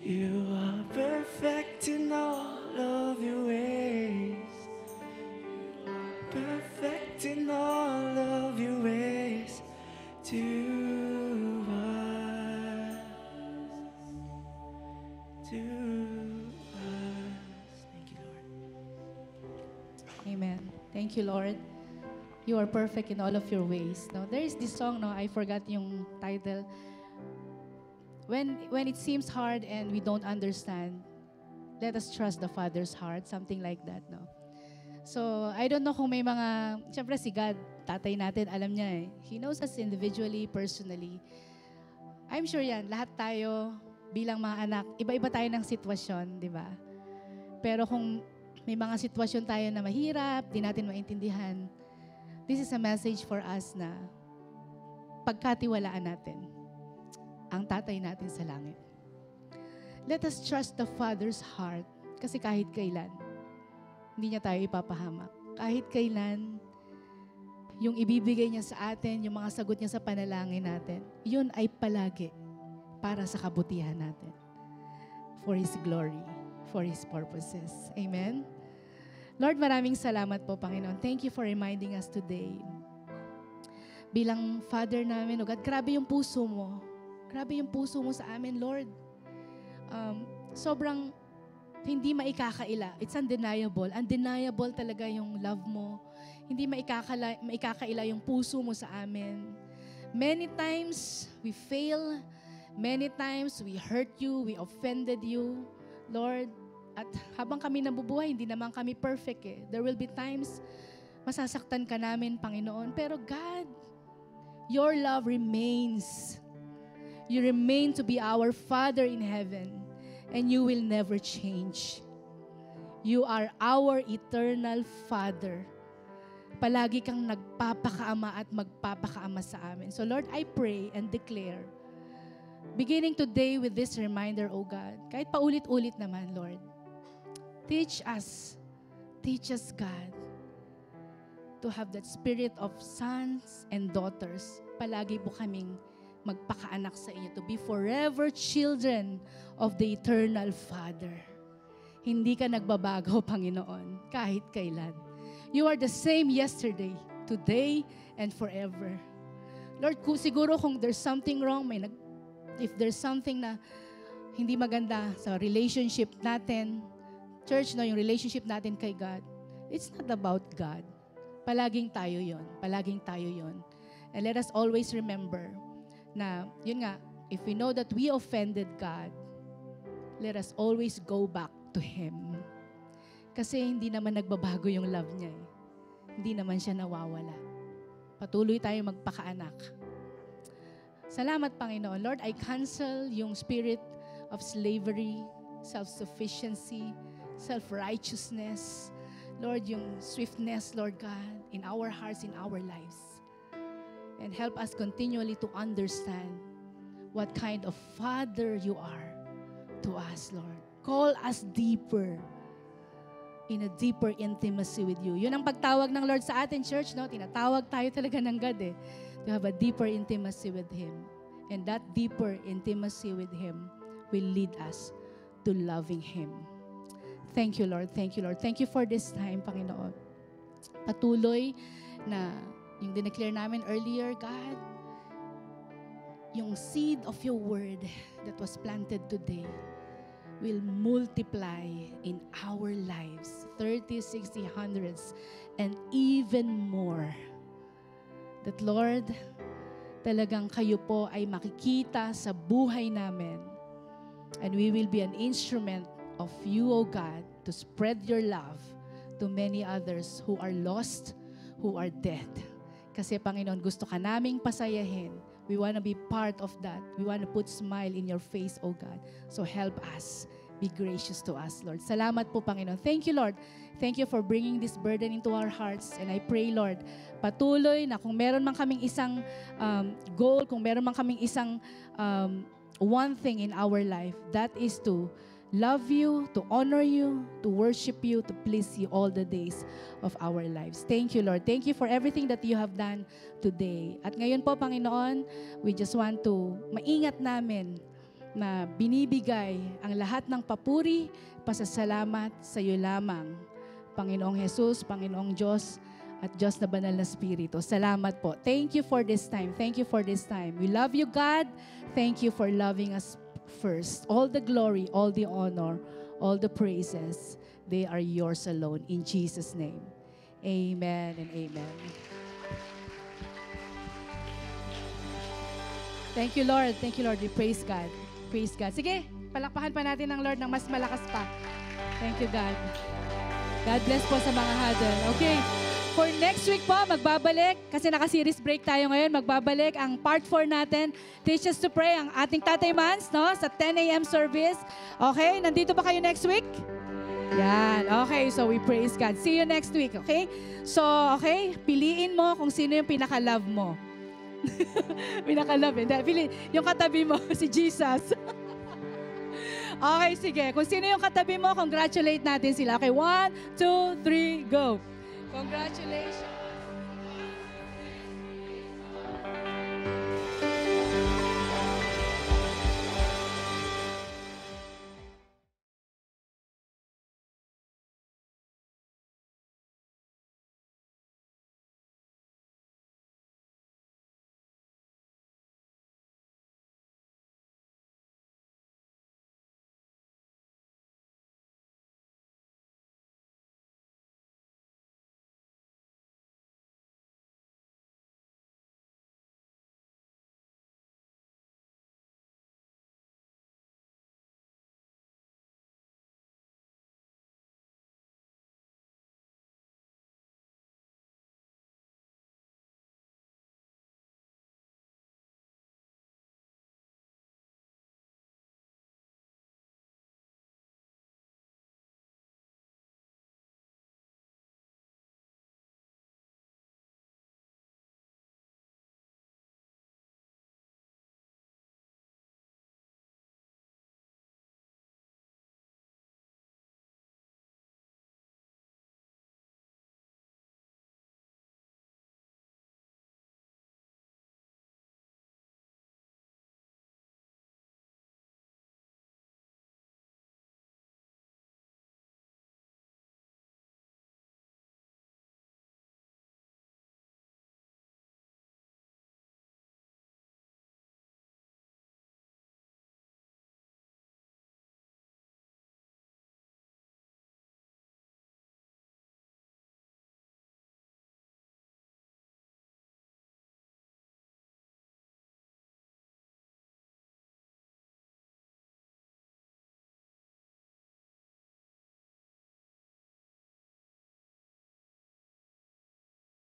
You are perfect in all of your ways. Perfect in all of your ways to us. To us. Thank you, Lord. Amen. Thank you, Lord. You are perfect in all of your ways. No, there is this song, no, I forgot yung title. When it seems hard and we don't understand, let us trust the Father's heart, something like that, no. So, I don't know kung may mga, syempre si God, tatay natin, alam niya eh. He knows us individually, personally. I'm sure yan, lahat tayo bilang mga anak, iba-iba tayo ng sitwasyon, di ba? Pero kung may mga sitwasyon tayo na mahirap, di natin maintindihan, this is a message for us na pagkatiwalaan natin ang tatay natin sa langit. Let us trust the Father's heart kasi kahit kailan, hindi niya tayo ipapahamak. Kahit kailan, yung ibibigay niya sa atin, yung mga sagot niya sa panalangin natin, yun ay palagi para sa kabutihan natin. For His glory, for His purposes. Amen? Lord, maraming salamat po, Panginoon. Thank you for reminding us today. Bilang Father namin, oh God, grabe yung puso mo. Grabe yung puso mo sa amin, Lord. Sobrang hindi maikakaila. It's undeniable. Undeniable talaga yung love mo, hindi maikakaila yung puso mo sa amin. Many times we fail, many times we hurt you, we offended you, Lord. At habang kami nabubuhay, hindi naman kami perfect eh. There will be times masasaktan ka namin, Panginoon. Pero God, your love remains. You remain to be our Father in heaven, and you will never change. You are our eternal Father. Palagi kang nagpapakaama at magpapakaama sa amin. So Lord, I pray and declare, beginning today with this reminder, O God, kahit paulit-ulit naman, Lord, teach us, God, to have that spirit of sons and daughters. Palagi po kaming magpakaanak sa inyo, to be forever children of the eternal Father. Hindi ka nagbabago, Panginoon, kahit kailan. You are the same yesterday, today, and forever. Lord, siguro kung there's something wrong, if there's something na hindi maganda sa relationship natin, church, no, yung relationship natin kay God, it's not about God. Palaging tayo yon. Palaging tayo yon. And let us always remember na, yun nga, if we know that we offended God, let us always go back to Him. Kasi hindi naman nagbabago yung love niya eh. Hindi naman siya nawawala. Patuloy tayo magpakaanak. Salamat, Panginoon. Lord, I cancel yung spirit of slavery, self-sufficiency, self-righteousness. Lord, yung swiftness, Lord God, in our hearts, in our lives. And help us continually to understand what kind of Father you are to us, Lord. Call us deeper, in a deeper intimacy with you. Yun ang pagtawag ng Lord sa atin, church, no? Tinatawag tayo talaga ng God eh, to have a deeper intimacy with Him. And that deeper intimacy with Him will lead us to loving Him. Thank you, Lord. Thank you, Lord. Thank you for this time, Panginoon. Patuloy na yung dineclare namin earlier, God, yung seed of your word that was planted today will multiply in our lives, 30, 60, hundreds, and even more. That, Lord, talagang kayo po ay makikita sa buhay namin, and we will be an instrument of you, O God, to spread your love to many others who are lost, who are dead. Kasi, Panginoon, gusto ka naming pasayahin. We want to be part of that. We want to put smile in your face, O God. So help us. Be gracious to us, Lord. Salamat po, Panginoon. Thank you, Lord. Thank you for bringing this burden into our hearts. And I pray, Lord, patuloy na kung meron man kaming isang goal, kung meron man kaming isang one thing in our life, that is to love you, to honor you, to worship you, to please you all the days of our lives. Thank you, Lord. Thank you for everything that you have done today. At ngayon po, Panginoon, we just want to maingat namin na binibigay ang lahat ng papuri, pasasalamat sa iyo lamang, Panginoong Jesus, Panginoong Diyos, at Diyos na banal na Espiritu. Salamat po. Thank you for this time. Thank you for this time. We love you, God. Thank you for loving us first. All the glory, all the honor, all the praises, they are yours alone. In Jesus' name. Amen and amen. Thank you, Lord. Thank you, Lord. We praise God. Praise God. Sige, palakpakan pa natin ng Lord ng mas malakas pa. Thank you, God. God bless po sa mga huddle. Okay. For next week po, magbabalik, kasi naka-series break tayo ngayon, magbabalik ang part 4 natin, Teach Us to Pray, ang ating Tatay Mans, no, sa 10 a.m. service. Okay, nandito ba kayo next week? Yan, okay, so we praise God. See you next week, okay? So, okay, piliin mo kung sino yung pinaka-love mo. Pinaka-love, yung katabi mo, si Jesus. Okay, sige, kung sino yung katabi mo, congratulate natin sila. Okay, 1, 2, 3, go. Congratulations.